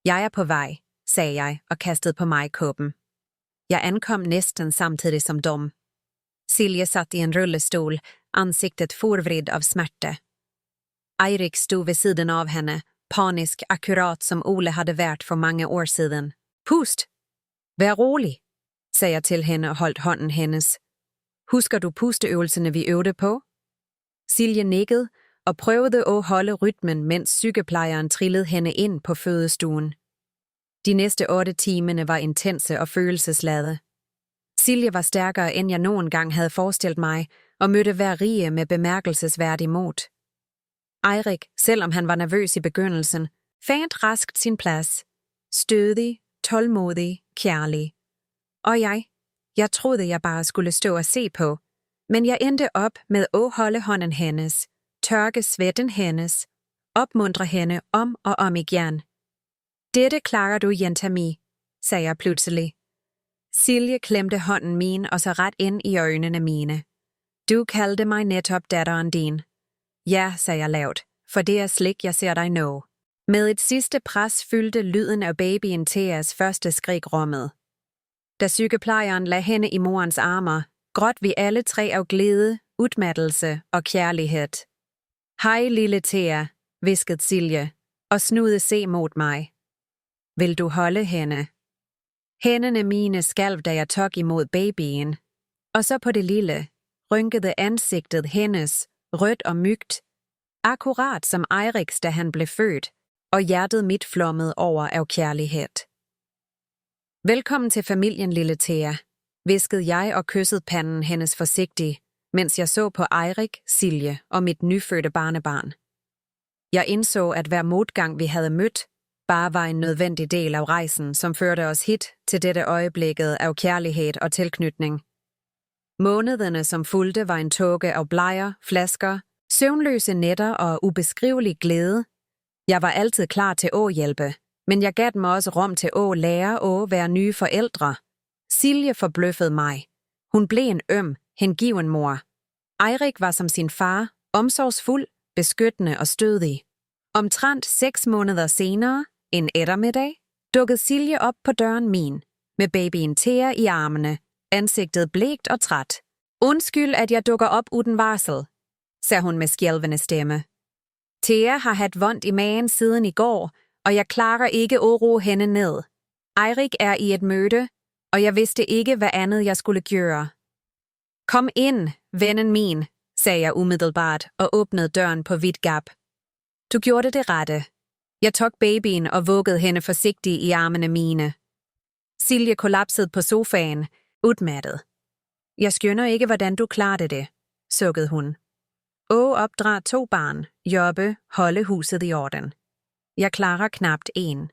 Jeg er på vej, sagde jeg og kastede på mig kåben. Jeg ankom næsten samtidig som dem. Silje satt i en rullestol, ansiktet forvridd av smerte. Eirik stod ved siden av henne, panisk akkurat som Ole havde været for mange år siden. Pust! Vær rolig, sagde jeg til hende og holdt hånden hendes. Husker du pusteøvelserne, vi øvede på? Silje nikkede og prøvede at holde rytmen, mens sygeplejeren trillede hende ind på fødestuen. De næste 8 timer var intense og følelsesladede. Silje var stærkere, end jeg nogen gang havde forestillet mig, og mødte hver rige med bemærkelsesværdig mod. Eirik, selvom han var nervøs i begyndelsen, fandt raskt sin plads. Stødig, tålmodig, kærlig. Og jeg troede, jeg bare skulle stå og se på, men jeg endte op med at holde hånden hendes, tørke svetten hendes, opmuntre hende om og om igen. Dette klarer du, jenta mi, sagde jeg pludselig. Silje klemte hånden min og så ret ind i øjnene mine. Du kaldte mig netop datteren din. Ja, sagde jeg lavt, for det er slik, jeg ser dig nå. Med et sidste pres fyldte lyden af babyen Theas første skrig rummet. Da sygeplejeren lagde hende i morens armer, gråd vi alle 3 af glæde, udmattelse og kærlighed. Hej, lille Thea, hviskede Silje, og snude se mod mig. Vil du holde hende? Hænderne mine skalv, da jeg tog imod babyen, og så på det lille, rynkede ansigtet hendes, rødt og mygt, akkurat som Eiriks, da han blev født, og hjertet mit flommede over af kærlighed. Velkommen til familien, lille Thea, hviskede jeg og kyssede panden hendes forsigtigt, mens jeg så på Eirik, Silje og mit nyfødte barnebarn. Jeg indså, at hver modgang, vi havde mødt, bare var en nødvendig del af rejsen, som førte os hit til dette øjeblikket af kærlighed og tilknytning. Månederne, som fulgte, var en tåge af blejer, flasker, søvnløse nætter og ubeskrivelig glæde. Jeg var altid klar til at hjælpe, men jeg gav mig også rum til at lære at være nye forældre. Silje forbløffede mig. Hun blev en hengiven mor. Eirik var som sin far, omsorgsfuld, beskyttende og stødig. Omtrent 6 måneder senere, en eftermiddag, dukkede Silje op på døren min, med babyen Thea i armene, ansigtet blegt og træt. Undskyld, at jeg dukker op uden varsel, sagde hun med skælvende stemme. Thea har haft vondt i magen siden i går, og jeg klarer ikke at ro hende ned. Eirik er i et møde, og jeg vidste ikke, hvad andet jeg skulle gøre. Kom ind, vennen min, sagde jeg umiddelbart og åbnede døren på vidt gab. Du gjorde det rette. Jeg tog babyen og vuggede hende forsigtigt i armene mine. Silje kollapsede på sofaen, udmattet. Jeg skjønner ikke, hvordan du klarede det, sukkede hun. Opdrar 2 barn, jobbe, holde huset i orden. Jeg klarer knapt 1.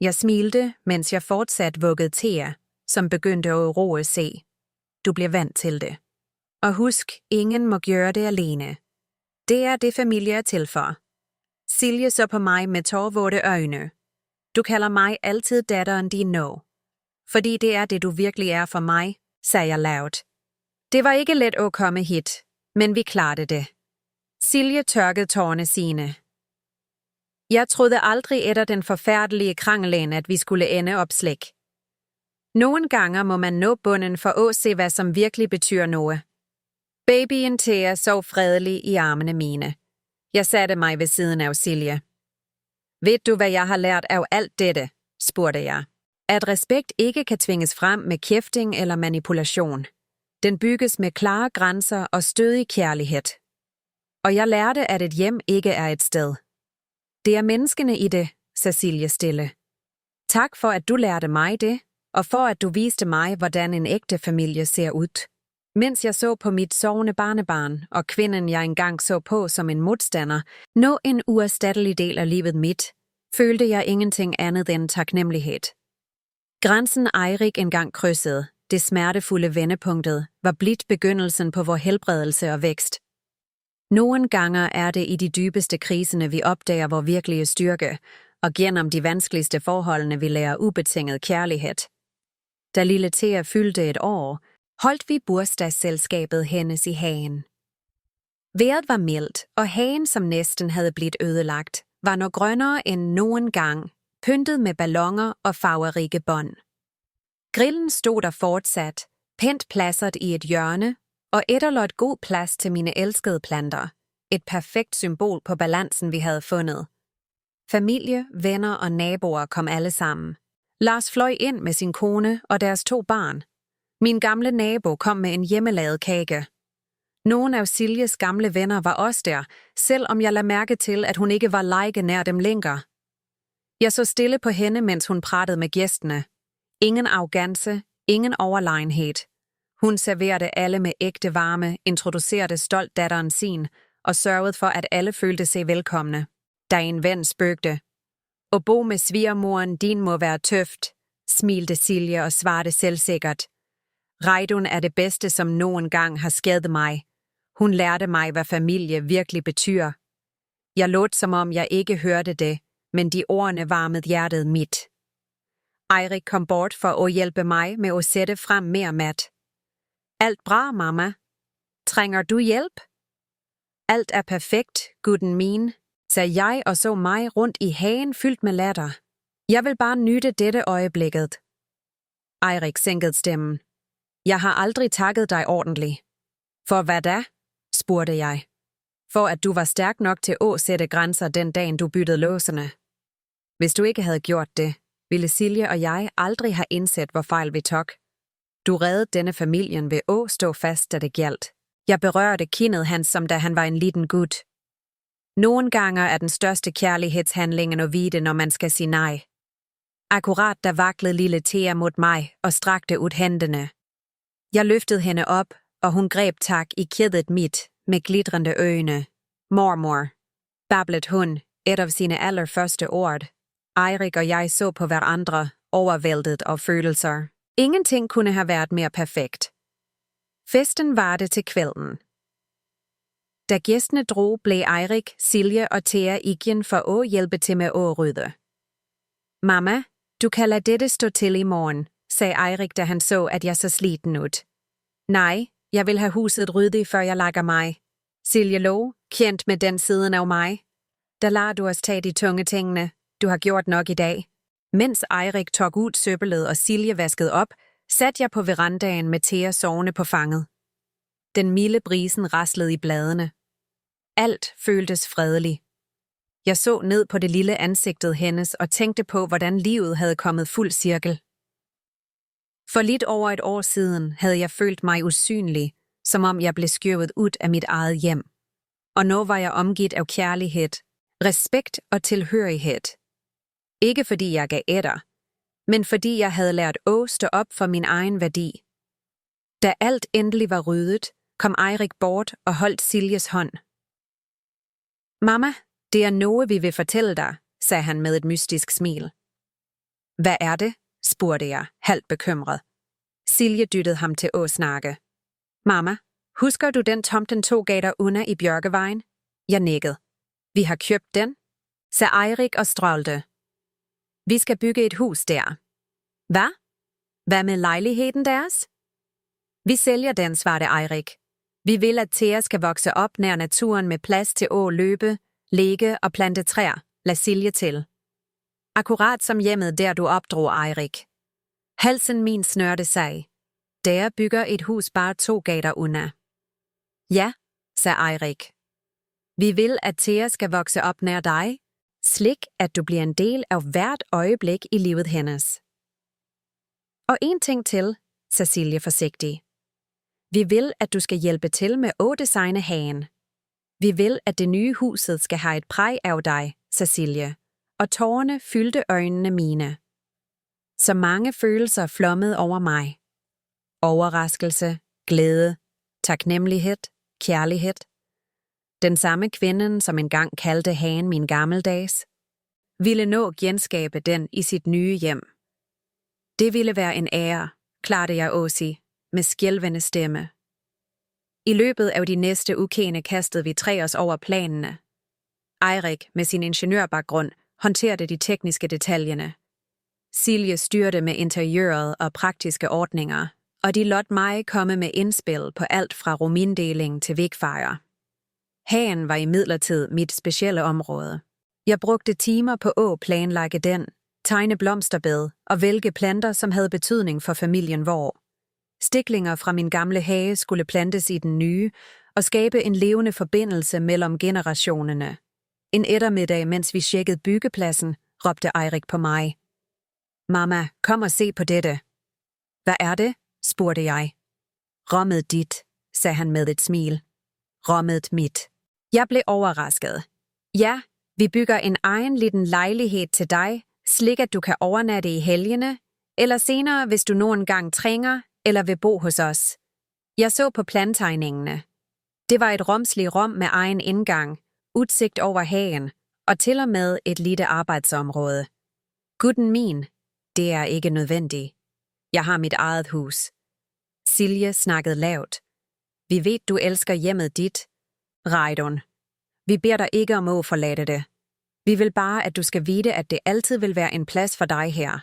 Jeg smilte, mens jeg fortsat vuggede Thea, som begyndte at roe se. Du bliver vant til det. Og husk, ingen må gøre det alene. Det er det, familie er til for. Silje så på mig med tårvåde øjne. Du kalder mig altid datteren din nå. Fordi det er det, du virkelig er for mig, sagde jeg lavt. Det var ikke let at komme hit, men vi klarede det. Silje tørkede tårerne sine. Jeg troede aldrig efter den forfærdelige kranglen, at vi skulle ende op slik. Nogle gange må man nå bunden for at se, hvad som virkelig betyder noget. Babyen Thea sov fredelig i armene mine. Jeg satte mig ved siden af Silje. Ved du, hvad jeg har lært af alt dette? Spurgte jeg. At respekt ikke kan tvinges frem med kæfting eller manipulation. Den bygges med klare grænser og stødig kærlighed. Og jeg lærte, at et hjem ikke er et sted. Det er menneskene i det, sagde Silje stille. Tak for, at du lærte mig det, og for, at du viste mig, hvordan en ægte familie ser ud. Mens jeg så på mit sovende barnebarn og kvinden, jeg engang så på som en modstander, nå en uerstattelig del af livet mit, følte jeg ingenting andet end taknemmelighed. Grænsen Eirik engang krydsede, det smertefulde vendepunktet, var blidt begyndelsen på vor helbredelse og vækst. Nogle gange er det i de dybeste kriserne, vi opdager vor virkelige styrke, og gennem de vanskeligste forholdene vi lærer ubetinget kærlighed. Da lille Thea fyldte 1 år, holdt vi bursdagsselskabet hendes i hagen. Vejret var mildt, og hagen, som næsten havde blivet ødelagt, var nu grønnere end nogen gang, pyntet med balloner og farverige bånd. Grillen stod der fortsat, pænt placeret i et hjørne, og etterlod god plads til mine elskede planter. Et perfekt symbol på balancen, vi havde fundet. Familie, venner og naboer kom alle sammen. Lars fløj ind med sin kone og deres 2 barn. Min gamle nabo kom med en hjemmelavet kage. Nogle af Siljes gamle venner var også der, selvom jeg lagde mærke til, at hun ikke var like nær dem længere. Jeg så stille på hende, mens hun pratede med gæstene. Ingen arrogance, ingen overlegenhed. Hun serverede alle med ægte varme, introducerede stolt datteren sin og sørgede for, at alle følte sig velkomne. Da en ven spøgte. Og bo med svigermoren, din må være tøft, smilte Silje og svarede selvsikkert. Reidun er det bedste, som nogen gang har skadet mig. Hun lærte mig, hvad familie virkelig betyder. Jeg lod, som om jeg ikke hørte det, men de ordene varmede hjertet mit. Eirik kom bort for at hjælpe mig med at sætte frem mere mat. Alt bra, mamma. Trænger du hjælp? Alt er perfekt, gutten min, sagde jeg og så mig rundt i hagen fyldt med latter. Jeg vil bare nyde dette øjeblikket. Eirik sænkede stemmen. Jeg har aldrig takket dig ordentligt. For hvad da? Spurgte jeg. For at du var stærk nok til at sætte grænser den dagen du byttede låserne. Hvis du ikke havde gjort det, ville Silje og jeg aldrig have indset, hvor fejl vi tog. Du reddede denne familien ved at stå fast, da det gjaldt. Jeg berørte kindet hans, som da han var en liten gut. Nogle gange er den største kærlighedshandling at vide, når man skal sige nej. Akkurat da vaklede lille Thea mod mig og strakte ud hænderne. Jeg løftede hende op, og hun greb tak i kædet mit med glitrende øjne. Mormor, bablede hun, et af sine allerførste ord. Eirik og jeg så på hverandre, overvældet af følelser. Ingenting kunne have været mere perfekt. Festen varede til kvelden. Da gæstene drog, blev Eirik, Silje og Thea igen for at hjælpe til med at rydde. Mamma, du kan lade dette stå til i morgen, sagde Eirik, da han så, at jeg så sliten ud. Nej, jeg vil have huset ryddet, før jeg lægger mig. Silje lå, kendt med den siden af mig. Der lader du os tage de tunge tingene. Du har gjort nok i dag. Mens Eirik tog ud søppelet og Silje vaskede op, satte jeg på verandaen med Thea sovende på fanget. Den milde brisen raslede i bladene. Alt føltes fredelig. Jeg så ned på det lille ansigtet hendes og tænkte på, hvordan livet havde kommet fuld cirkel. For lidt over 1 år siden havde jeg følt mig usynlig, som om jeg blev skjøvet ud af mit eget hjem. Og nu var jeg omgivet af kærlighed, respekt og tilhørighed. Ikke fordi jeg gav etter, men fordi jeg havde lært stå op for min egen værdi. Da alt endelig var ryddet, kom Eirik bort og holdt Siljes hånd. Mamma, det er noget, vi vil fortælle dig, sagde han med et mystisk smil. Hvad er det? Spurgte jeg, halvt bekymret. Silje dyttede ham til at snakke. Mamma, husker du den tomten 2 gater under i Bjørkevejen? Jeg nikkede. Vi har købt den, sagde Eirik og strålte. Vi skal bygge et hus der. Hvad? Hvad med lejligheden deres? Vi sælger den, svarede Eirik. Vi vil, at Thea skal vokse op nær naturen med plads til at løbe, lege og plante træer, lad Silje til. Akkurat som hjemmet der du opdrog, Eirik. Halsen min snørte sig. Der bygger et hus bare 2 gater under. Ja, sagde Eirik. Vi vil, at Thea skal vokse op nær dig, slik at du bliver en del af hvert øjeblik i livet hendes. Og en ting til, sagde Silje forsigtigt. Vi vil, at du skal hjælpe til med at designe hagen. Vi vil, at det nye huset skal have et præg af dig, sagde Silje, og tårerne fyldte øjnene mine. Så mange følelser flommede over mig. Overraskelse, glæde, taknemmelighed, kærlighed. Den samme kvinden, som engang kaldte hagen min gammeldags, ville nå genskabe den i sit nye hjem. Det ville være en ære, klarte jeg at sige, med skælvende stemme. I løbet af de næste uger kastede vi 3 os over planene. Eirik, med sin ingeniørbaggrund, håndterede de tekniske detaljerne. Silje styrte med interiøret og praktiske ordninger, og de lod mig komme med indspil på alt fra rumindeling til vægfejre. Hagen var imidlertid mit specielle område. Jeg brugte timer på at planlægge den, tegne blomsterbed og vælge planter, som havde betydning for familien hvor. Stiklinger fra min gamle hage skulle plantes i den nye og skabe en levende forbindelse mellem generationerne. En eftermiddag, mens vi tjekkede byggepladsen, råbte Eirik på mig. Mamma, kom og se på dette. Hvad er det? Spurgte jeg. Rummet dit, sagde han med et smil. Rummet mit. Jeg blev overrasket. Ja, vi bygger en egen liten lejlighed til dig, slik at du kan overnatte i helgene, eller senere, hvis du nogen gang trænger eller vil bo hos os. Jeg så på plantegningene. Det var et rumsligt rum med egen indgang, udsigt over hagen og til og med et lille arbejdsområde. Gutten min, det er ikke nødvendigt. Jeg har mit eget hus. Silje snakkede lavt. Vi ved, du elsker hjemmet dit. Reidun. Vi beder dig ikke om at forlade det. Vi vil bare, at du skal vide, at det altid vil være en plads for dig her.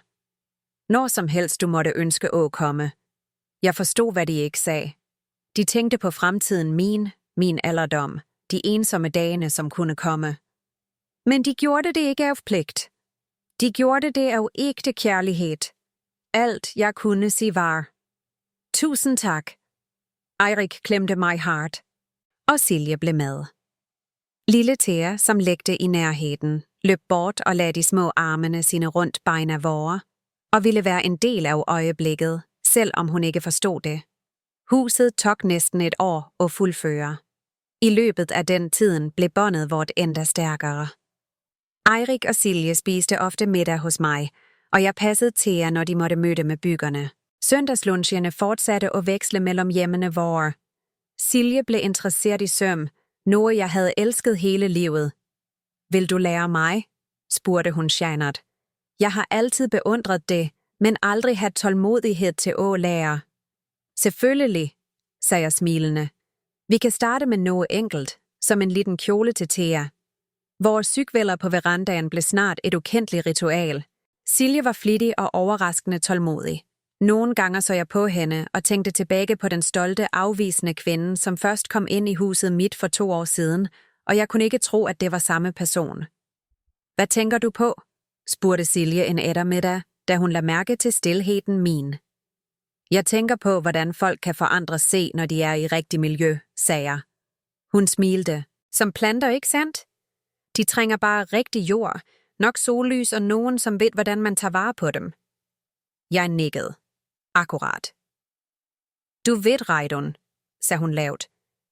Når som helst du måtte ønske at komme. Jeg forstod, hvad de ikke sagde. De tænkte på fremtiden min alderdom, de ensomme dagene, som kunne komme. Men de gjorde det ikke af pligt. De gjorde det af ægte kærlighed. Alt jeg kunne sige var. Tusind tak. Eirik klemte mig hardt, og Silje blev med. Lille Thea, som lægte i nærheden, løb bort og lagde de små armene sine rundt beina vore, og ville være en del af øjeblikket, selvom hun ikke forstod det. Huset tog næsten et år at fuldføre. I løbet af den tiden blev båndet vort endda stærkere. Eirik og Silje spiste ofte middag hos mig, og jeg passede Thea, når de måtte møde med byggerne. Søndagslunchene fortsatte at veksle mellem hjemmene hvor. Silje blev interesseret i søm, noget jeg havde elsket hele livet. Vil du lære mig? Spurgte hun sjænert. Jeg har altid beundret det, men aldrig haft tålmodighed til at lære. Selvfølgelig, sagde jeg smilende. Vi kan starte med noget enkelt, som en liten kjole til Thea. Vores sygvælder på verandaen blev snart et ukendeligt ritual. Silje var flittig og overraskende tålmodig. Nogle gange så jeg på hende og tænkte tilbage på den stolte, afvisende kvinde, som først kom ind i huset mit for 2 år siden, og jeg kunne ikke tro, at det var samme person. Hvad tænker du på? Spurgte Silje en eftermiddag, da hun lagde mærke til stilheden min. Jeg tænker på, hvordan folk kan forandre se, når de er i rigtig miljø, sagde jeg. Hun smilte. Som planter, ikke sandt? De trænger bare rigtig jord, nok sollys og nogen, som ved, hvordan man tager vare på dem. Jeg nikkede. Akkurat. Du ved, Reidun, sagde hun lavt.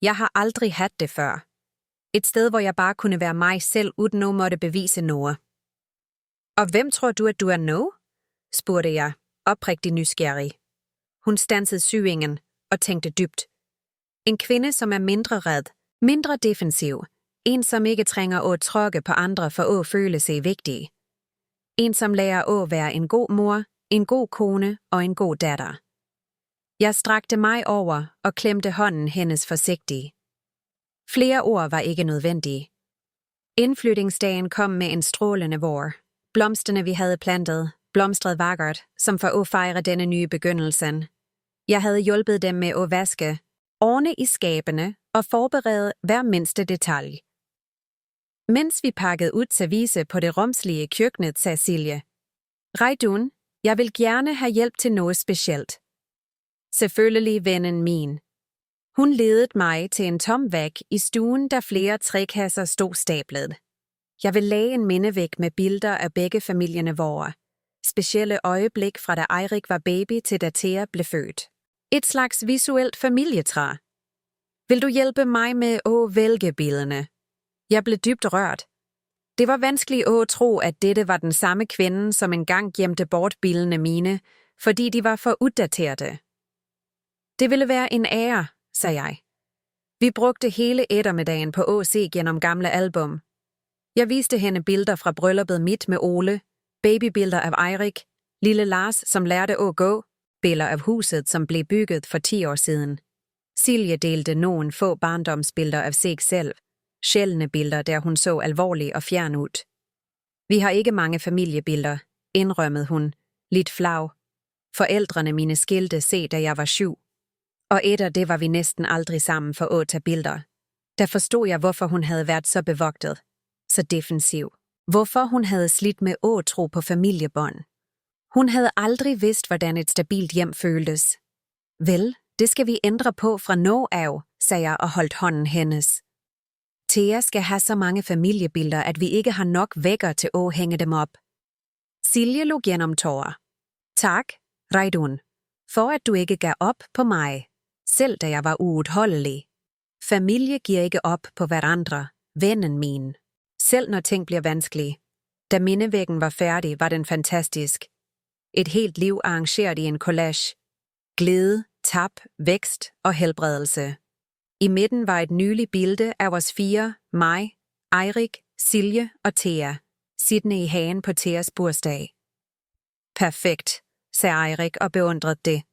Jeg har aldrig haft det før. Et sted, hvor jeg bare kunne være mig selv, uden at måtte bevise noget. Og hvem tror du, at du er nu? spurgte jeg, oprigtig nysgerrig. Hun stansede syingen og tænkte dybt. En kvinde, som er mindre red, mindre defensiv. En, som ikke trænger at trykke på andre for at føle sig vigtig. En, som lærer at være en god mor, en god kone og en god datter. Jeg strakte mig over og klemte hånden hendes forsigtigt. Flere ord var ikke nødvendige. Indflytningsdagen kom med en strålende vår. Blomsterne, vi havde plantet, blomstrede vakkert, som for at fejre denne nye begyndelsen. Jeg havde hjulpet dem med at vaske, ordne i skabene og forberede hver mindste detalje. Mens vi pakkede ud service på det rumslige køkkenet, sagde Silje. Reidun, jeg vil gerne have hjælp til noget specielt. Selvfølgelig, vennen min. Hun ledede mig til en tom væg i stuen, der flere trækasser stod stablet. Jeg vil lage en mindevæg med billeder af begge familierne vore. Specielle øjeblik fra da Eirik var baby til da Thea blev født. Et slags visuelt familietræ. Vil du hjælpe mig med at vælge billederne? Jeg blev dybt rørt. Det var vanskeligt at tro, at dette var den samme kvinde, som engang gemte bort billederne mine, fordi de var for uddaterede. Det ville være en ære, sagde jeg. Vi brugte hele ettermiddagen på at se gennem gamle album. Jeg viste hende billeder fra brylluppet mit med Ole, babybilleder af Eirik, lille Lars, som lærte at gå, billeder af huset, som blev bygget for 10 år siden. Silje delte nogle få barndomsbilleder af sig selv, sjældne billeder, der hun så alvorlig og fjern ud. Vi har ikke mange familiebilleder, indrømmede hun, lidt flau. Forældrene mine skilte se, da jeg var 7. Og etter det var vi næsten aldrig sammen for at tage billeder. Der forstod jeg, hvorfor hun havde været så bevogtet, så defensiv. Hvorfor hun havde slidt med at tro på familiebånd. Hun havde aldrig vidst, hvordan et stabilt hjem føltes. Vel, det skal vi ændre på fra nu af, sagde jeg og holdt hånden hendes. Thea skal have så mange familiebilleder, at vi ikke har nok vægger til at hænge dem op. Silje lå gennem tårer. Tak, Reidun, for at du ikke gav op på mig, selv da jeg var uudholdelig. Familie giver ikke op på hverandre, vennen min. Selv når ting bliver vanskelige. Da mindevæggen var færdig, var den fantastisk. Et helt liv arrangeret i en collage. Glæde, tab, vækst og helbredelse. I midten var et nyligt billede af os 4, mig, Eirik, Silje og Thea, siddende i hagen på Theas bursdag. Perfekt, sagde Eirik og beundrede det.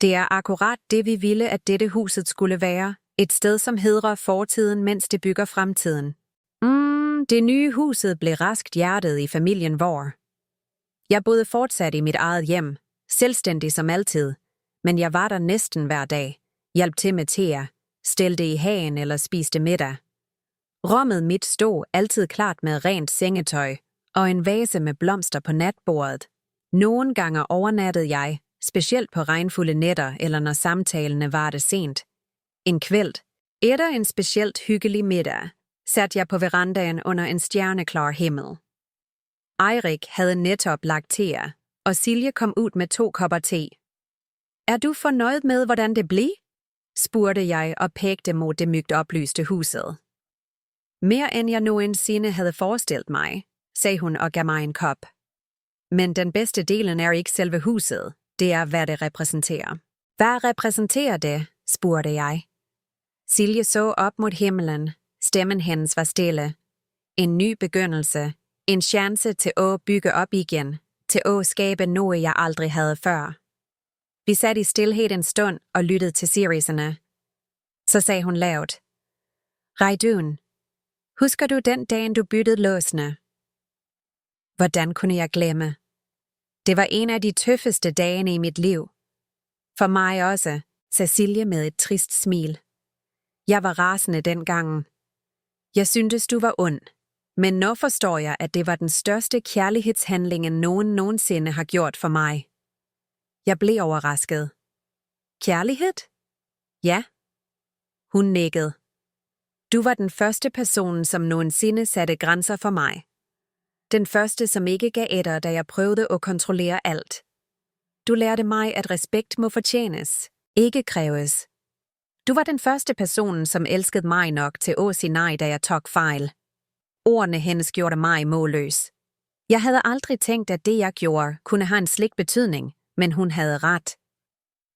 Det er akkurat det, vi ville, at dette huset skulle være, et sted, som hedrer fortiden, mens det bygger fremtiden. Det nye huset blev raskt hjertet i familien vor. Jeg boede fortsat i mit eget hjem, selvstændig som altid, men jeg var der næsten hver dag, hjalp til med Thea, stelte i hagen eller spiste middag. Rummet mit stod altid klart med rent sengetøj og en vase med blomster på natbordet. Nogle gange overnattede jeg, specielt på regnfulde nætter eller når samtalene var det sent. En kveld, efter en specielt hyggelig middag, satte jeg på verandaen under en stjerneklar himmel. Eirik havde netop lagt Thea, og Silje kom ud med 2 kopper te. Er du fornøjet med, hvordan det blev? Spurgte jeg og pegte mod det mygt oplyste huset. Mere end jeg nogensinde havde forestillet mig, sagde hun og gav mig en kop. Men den bedste delen er ikke selve huset, det er, hvad det repræsenterer. Hvad repræsenterer det? Spurgte jeg. Silje så op mod himlen. Stemmen hendes var stille. En ny begyndelse. En chance til at bygge op igen. Til at skabe noget, jeg aldrig havde før. Vi satte i stilhed en stund og lyttede til serieserne. Så sagde hun lavt. Reidun, husker du den dagen, du byttede låsene? Hvordan kunne jeg glemme? Det var en af de tøffeste dage i mit liv. For mig også, sagde Silje med et trist smil. Jeg var rasende dengang. Jeg syntes, du var ond. Men nu forstår jeg, at det var den største kærlighedshandling, nogen nogensinde har gjort for mig. Jeg blev overrasket. Kærlighed? Ja. Hun nikkede. Du var den første person, som nogensinde satte grænser for mig. Den første, som ikke gav efter, da jeg prøvede at kontrollere alt. Du lærte mig, at respekt må fortjenes, ikke kræves. Du var den første person, som elskede mig nok til at sige nej, da jeg tog fejl. Ordene hendes gjorde mig målløs. Jeg havde aldrig tænkt, at det, jeg gjorde, kunne have en slik betydning, men hun havde ret.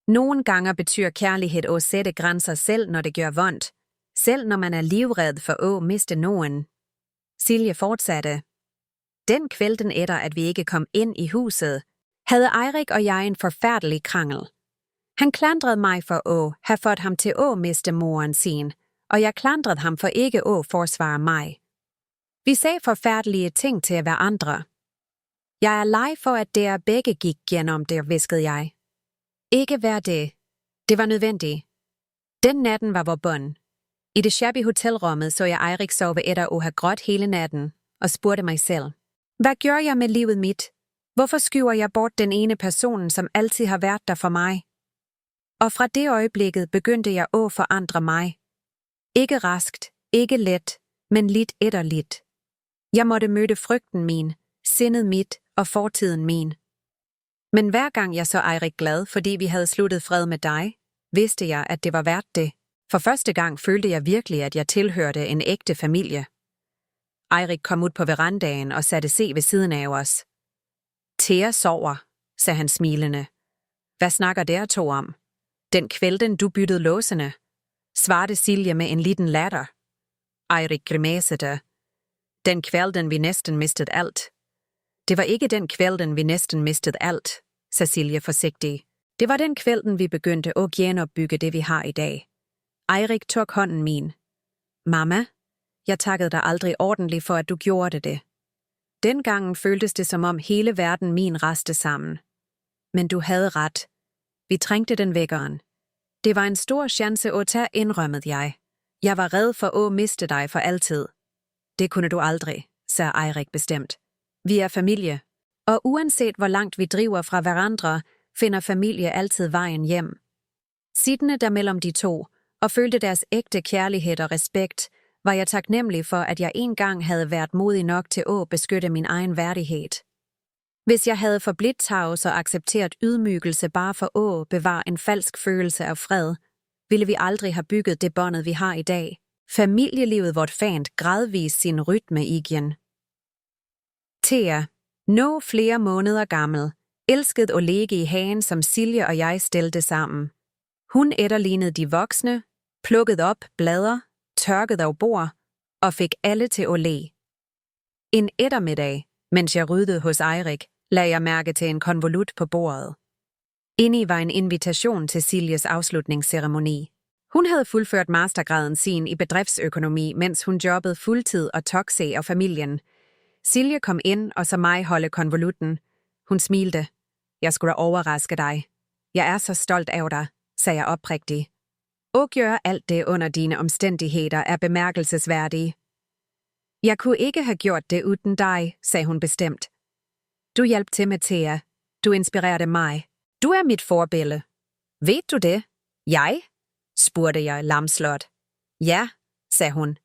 Nogle gange betyder kærlighed at sætte grænser selv, når det gør vondt. Selv når man er livred for at miste nogen. Silje fortsatte. Den kvelden efter, at vi ikke kom ind i huset, havde Eirik og jeg en forfærdelig krangel. Han klandrede mig for at have fået ham til at miste moren sin, og jeg klandrede ham for ikke at forsvare mig. Vi sagde forfærdelige ting til hverandre. Jeg er lei for, at dere begge gik gennem det, hviskede jeg. Ikke vær det. Det var nødvendigt. Den natten var vor bøn. I det shabby hotelrummet så jeg Eirik sove efter at have grådt hele natten, og spurgte mig selv. Hvad gør jeg med livet mit? Hvorfor skyver jeg bort den ene person, som altid har været der for mig? Og fra det øjeblikket begyndte jeg at forandre mig. Ikke raskt, ikke let, men lidt efter lidt. Jeg måtte møde frygten min, sindet mit og fortiden min. Men hver gang jeg så Eirik glad, fordi vi havde sluttet fred med dig, vidste jeg, at det var værd det. For første gang følte jeg virkelig, at jeg tilhørte en ægte familie. Eirik kom ud på verandaen og satte sig ved siden af os. Thea sover, sagde han smilende. Hvad snakker der to om? Den kvelden, du byttede låsene, svarte Silje med en liten latter. Eirik grimacede. Den kvelden, vi næsten mistede alt. Det var ikke den kvelden, vi næsten mistede alt, sagde Silje forsigtigt. Det var den kvelden, vi begyndte at genopbygge det, vi har i dag. Eirik tog hånden min. Mamma, jeg takkede dig aldrig ordentligt for, at du gjorde det. Dengangen føltes det, som om hele verden min raste sammen. Men du havde ret. Vi trængte den vækkeren. Det var en stor chance at tage, indrømmede jeg. Jeg var red for at miste dig for altid. Det kunne du aldrig, sagde Eirik bestemt. Vi er familie, og uanset hvor langt vi driver fra hverandre, finder familie altid vejen hjem. Siddende der mellem de to, og følte deres ægte kærlighed og respekt, var jeg taknemmelig for, at jeg engang havde været modig nok til at beskytte min egen værdighed. Hvis jeg havde forblidt tavs og accepteret ydmygelse bare for at bevare en falsk følelse af fred, ville vi aldrig have bygget det båndet, vi har i dag. Familielivet vort fandt gradvist sin rytme igen. Thea, nå flere måneder gammel, elskede at ligge i hagen, som Silje og jeg stelte sammen. Hun efterlignede de voksne, plukkede op blader, tørkede af bord og fik alle til at le. En eftermiddag, mens jeg ryddede hos Eirik, lagde jeg mærke til en konvolut på bordet. Inde var en invitation til Siljes afslutningsceremoni. Hun havde fuldført mastergraden sin i bedriftsøkonomi, mens hun jobbede fuldtid og tog sig af familien. Silje kom ind og så mig holde konvolutten. Hun smilte. Jeg skulle overraske dig. Jeg er så stolt af dig, sagde jeg oprigtigt. At gøre alt det under dine omstændigheder er bemærkelsesværdige. Jeg kunne ikke have gjort det uden dig, sagde hun bestemt. Du hjalp til med Thea. Du inspirerede mig. Du er mit forbillede. Ved du det? Jeg? Spurgte jeg lamslået. Ja, sagde hun.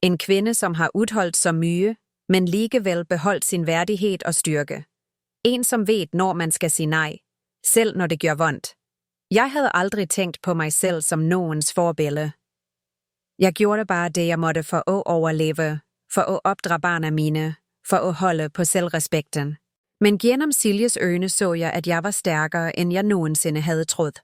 En kvinde, som har udholdt så mye, men ligevel beholdt sin værdighed og styrke. En, som ved, når man skal sige nej, selv når det gør vondt. Jeg havde aldrig tænkt på mig selv som nogens forbillede. Jeg gjorde bare det, jeg måtte for at overleve, for at opdra barna mine, for at holde på selvrespekten. Men gennem Siljes øjne så jeg, at jeg var stærkere, end jeg nogensinde havde troet.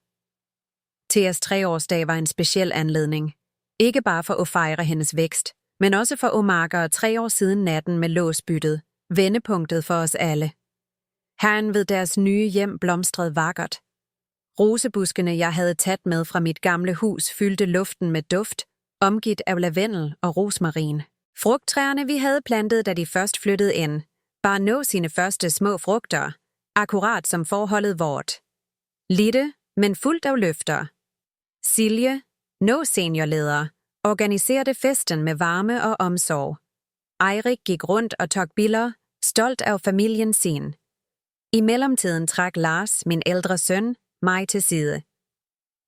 Theas 3-årsdag var en speciel anledning. Ikke bare for at fejre hendes vækst, men også for at markere 3 år siden natten med låsbyttet, vendepunktet for os alle. Herren ved deres nye hjem blomstrede vakkert. Rosebuskene, jeg havde taget med fra mit gamle hus, fyldte luften med duft, omgivet af lavendel og rosmarin. Frugttræerne, vi havde plantet, da de først flyttede ind, bare nå sine første små frugter, akkurat som forholdet vort. Lille, men fuldt af løfter. Silje, nå seniorleder, organiserede festen med varme og omsorg. Eirik gik rundt og tog billeder, stolt af familien sin. I mellemtiden trak Lars, min ældre søn, mig til side.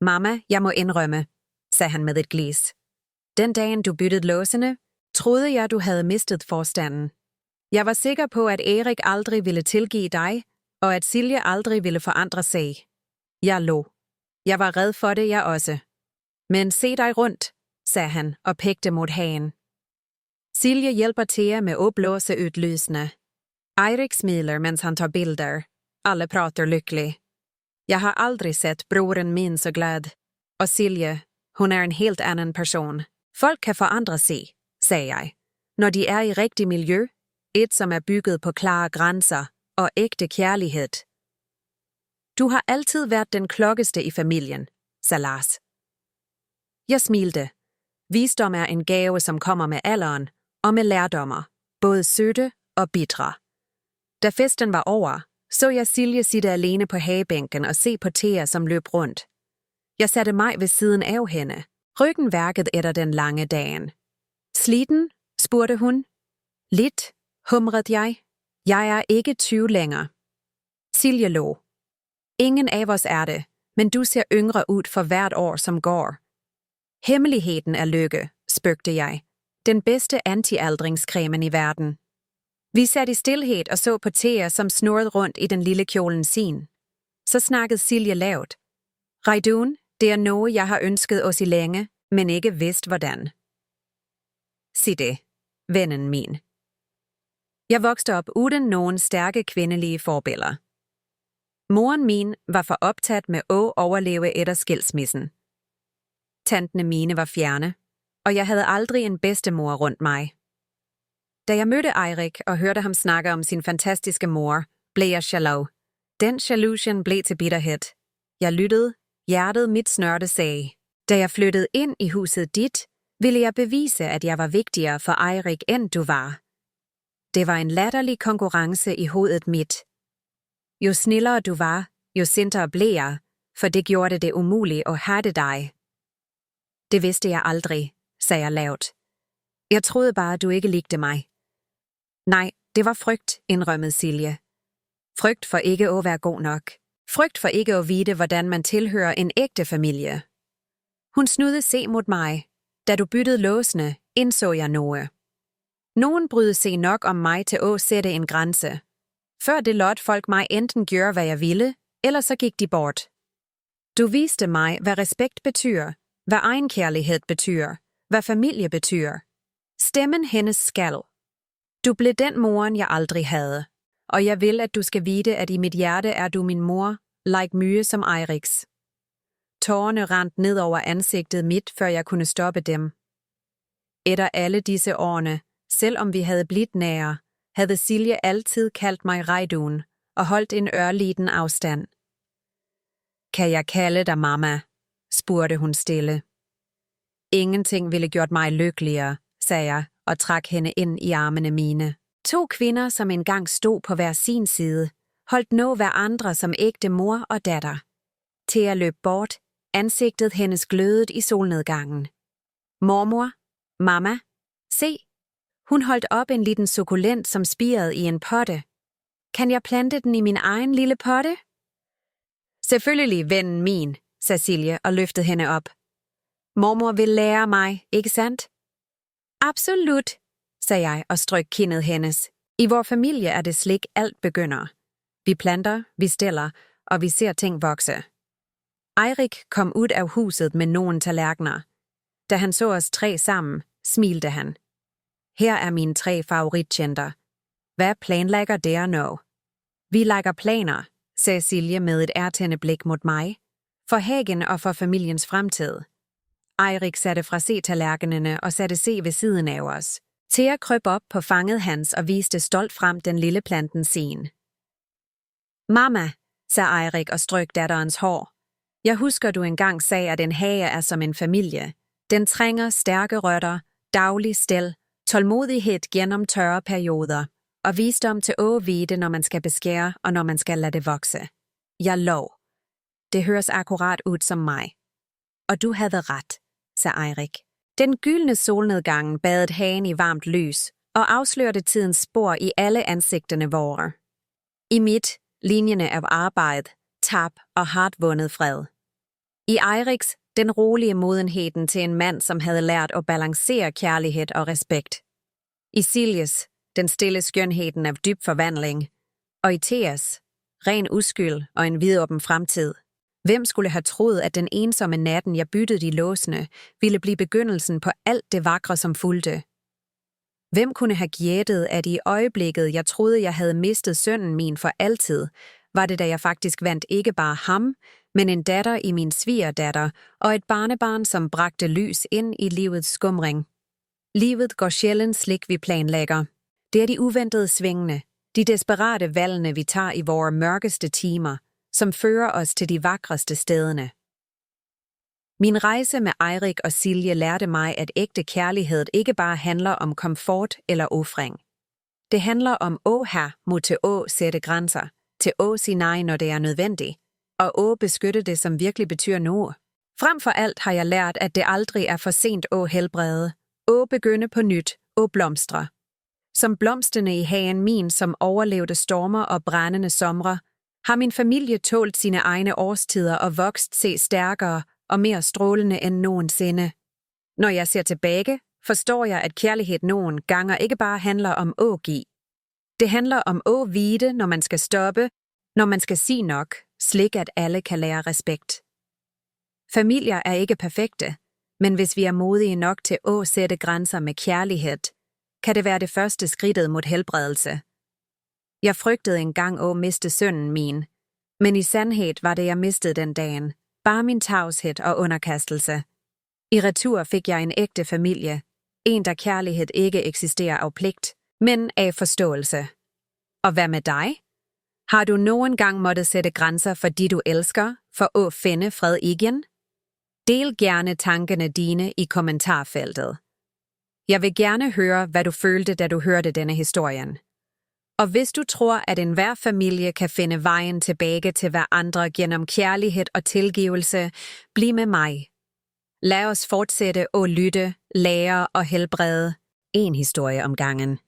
Mamma, jeg må indrømme, sagde han med et glis. Den dagen du byttede låsene, troede jeg, du havde mistet forstanden. Jeg var sikker på, at Erik aldrig ville tilgive dig, og at Silje aldrig ville forandre sig. Jeg lå. Jeg var red for det, jeg også. Men se dig rundt, sagde han og pegte mod hagen. Silje hjælper Thea med at blåse ud lysene. Eirik smiler mens han tar bilder. Alle prater lycklig. Jeg har aldrig sett broren min så glad. Og Silje, hun er en helt anden person. Folk kan forandre sig, sagde jeg, når de er i rigtig miljø, et som er bygget på klare grænser og ægte kærlighed. Du har altid været den klokkeste i familien, sagde Lars. Jeg smilte. Visdom er en gave, som kommer med alderen og med lærdommer, både søde og bitre. Da festen var over, så jeg Silje sitte alene på hagebænken og se på Thea, som løb rundt. Jeg satte mig ved siden af hende. Ryggen værkede efter den lange dagen. Sliten? Spurgte hun. Lidt, humrede jeg. Jeg er ikke 20 længere. Silje lå. Ingen af os er det, men du ser yngre ud for hvert år, som går. Hemmeligheden er lykke, spøgte jeg. Den bedste anti-aldringskremen i verden. Vi satte i stilhed og så på Thea, som snurrede rundt i den lille kjolen sin. Så snakkede Silje lavt. Reidun, det er noget, jeg har ønsket os i længe, men ikke vidst hvordan. Sig det, vennen min. Jeg voksede op uden nogen stærke kvindelige forbilleder. Moren min var for optaget med at overleve efter skilsmissen. Tantene mine var fjerne, og jeg havde aldrig en bedstemor rundt mig. Da jeg mødte Eirik og hørte ham snakke om sin fantastiske mor, blev jeg jaloux. Den jalousien blev til bitterhed. Jeg lyttede, hjertet mit snørte sagde. Da jeg flyttede ind i huset dit, ville jeg bevise, at jeg var vigtigere for Eirik, end du var. Det var en latterlig konkurrence i hovedet mit. Jo snillere du var, jo sintere blev jeg, for det gjorde det umuligt at have dig. Det vidste jeg aldrig, sagde jeg lavt. Jeg troede bare, du ikke likte mig. Nej, det var frygt, indrømmede Silje. Frygt for ikke at være god nok. Frygt for ikke at vide, hvordan man tilhører en ægte familie. Hun snudede se mod mig. Da du byttede låsene, indså jeg noget. Nogen brydede sig nok om mig til at sætte en grænse. Før det lot folk mig enten gøre, hvad jeg ville, eller så gik de bort. Du viste mig, hvad respekt betyder, hvad egenkærlighed betyder, hvad familie betyder. Stemmen hendes skal. Du blev den moren, jeg aldrig havde. Og jeg vil, at du skal vide, at i mit hjerte er du min mor, like mye som Eiriks. Tårerne rant ned over ansigtet mit, før jeg kunne stoppe dem. Efter alle disse årene, selvom vi havde blivet nære, havde Silje altid kaldt mig Reidun og holdt en ørliten afstand. Kan jeg kalde dig mamma? Spurgte hun stille. Ingenting ville gjort mig lykkeligere, sagde jeg og trak hende ind i armene mine. 2 kvinder, som engang stod på hver sin side, holdt nå hver andre som ægte mor og datter. Thea løb bort, ansigtet hendes glødede i solnedgangen. Mormor, mamma, se. Hun holdt op en liten sukkulent, som spirede i en potte. Kan jeg plante den i min egen lille potte? Selvfølgelig, vennen min, sagde Silje og løftede hende op. Mormor vil lære mig, ikke sandt? Absolut, sagde jeg og strøg kindet hendes. I vor familie er det slik alt begynder. Vi planter, vi stiller, og vi ser ting vokse. Eirik kom ud af huset med nogle tallerkener. Da han så os 3 sammen, smilte han. Her er mine 3 favorittjenter. Hvad planlægger der nå? Vi lægger planer, sagde Silje med et ærtende blik mod mig. For Hagen og for familiens fremtid. Eirik satte fra se-tallerkenerne og satte se ved siden af os. Thea krøb op på fanget hans og viste stolt frem den lille planten sin. Mamma, sagde Eirik og strøg datterens hår. Jeg husker, du engang sagde, at en hage er som en familie. Den trænger stærke rødder, daglig stel, tålmodighed gennem tørre perioder, og visdom til at vide, når man skal beskære og når man skal lade det vokse. Jeg lov. Det høres akkurat ud som mig. Og du havde ret, sagde Eirik. Den gyldne solnedgang badede hagen i varmt lys og afslørte tidens spor i alle ansigtene vore. I mit, linjerne af arbejde, tab og hardt vundet fred. I Eiriks, den rolige modenheden til en mand, som havde lært at balancere kærlighed og respekt. I Siljes, den stille skønheden af dyb forvandling. Og i Theas, ren uskyld og en vidåben fremtid. Hvem skulle have troet, at den ensomme natten, jeg byttede de låsene, ville blive begyndelsen på alt det vakre, som fulgte? Hvem kunne have gættet, at i øjeblikket, jeg troede, jeg havde mistet sønnen min for altid, var det, da jeg faktisk vandt ikke bare ham, men en datter i min svigerdatter og et barnebarn, som bragte lys ind i livets skumring. Livet går sjældent slik, vi planlægger. Det er de uventede svingende, de desperate valgene, vi tager i vores mørkeste timer, som fører os til de vakreste stederne. Min rejse med Eirik og Silje lærte mig, at ægte kærlighed ikke bare handler om komfort eller ofring. Det handler om her mod til sætte grænser, til sige nej, når det er nødvendigt, og beskytte det, som virkelig betyder noget. Frem for alt har jeg lært, at det aldrig er for sent helbrede, begynde på nyt, blomstre. Som blomsterne i hagen min, som overlevede stormer og brændende somre, har min familie tålt sine egne årstider og vokst se stærkere og mere strålende end nogensinde. Når jeg ser tilbage, forstår jeg, at kærlighed nogle ganger ikke bare handler om give. Det handler om vide, når man skal stoppe, når man skal sige nok, slik at alle kan lære respekt. Familier er ikke perfekte, men hvis vi er modige nok til sætte grænser med kærlighed, kan det være det første skridtet mod helbredelse. Jeg frygtede engang miste sønnen min, men i sandhed var det, jeg mistede den dagen. Bare min tavshed og underkastelse. I retur fik jeg en ægte familie, en der kærlighed ikke eksisterer af pligt, men af forståelse. Og hvad med dig? Har du nogen gang måttet sætte grænser for de du elsker, for at finde fred igen? Del gerne tankerne dine i kommentarfeltet. Jeg vil gerne høre, hvad du følte, da du hørte denne historien. Og hvis du tror, at enhver familie kan finde vejen tilbage til hverandre gennem kærlighed og tilgivelse, bliv med mig. Lad os fortsætte at lytte, lære og helbrede. En historie om gangen.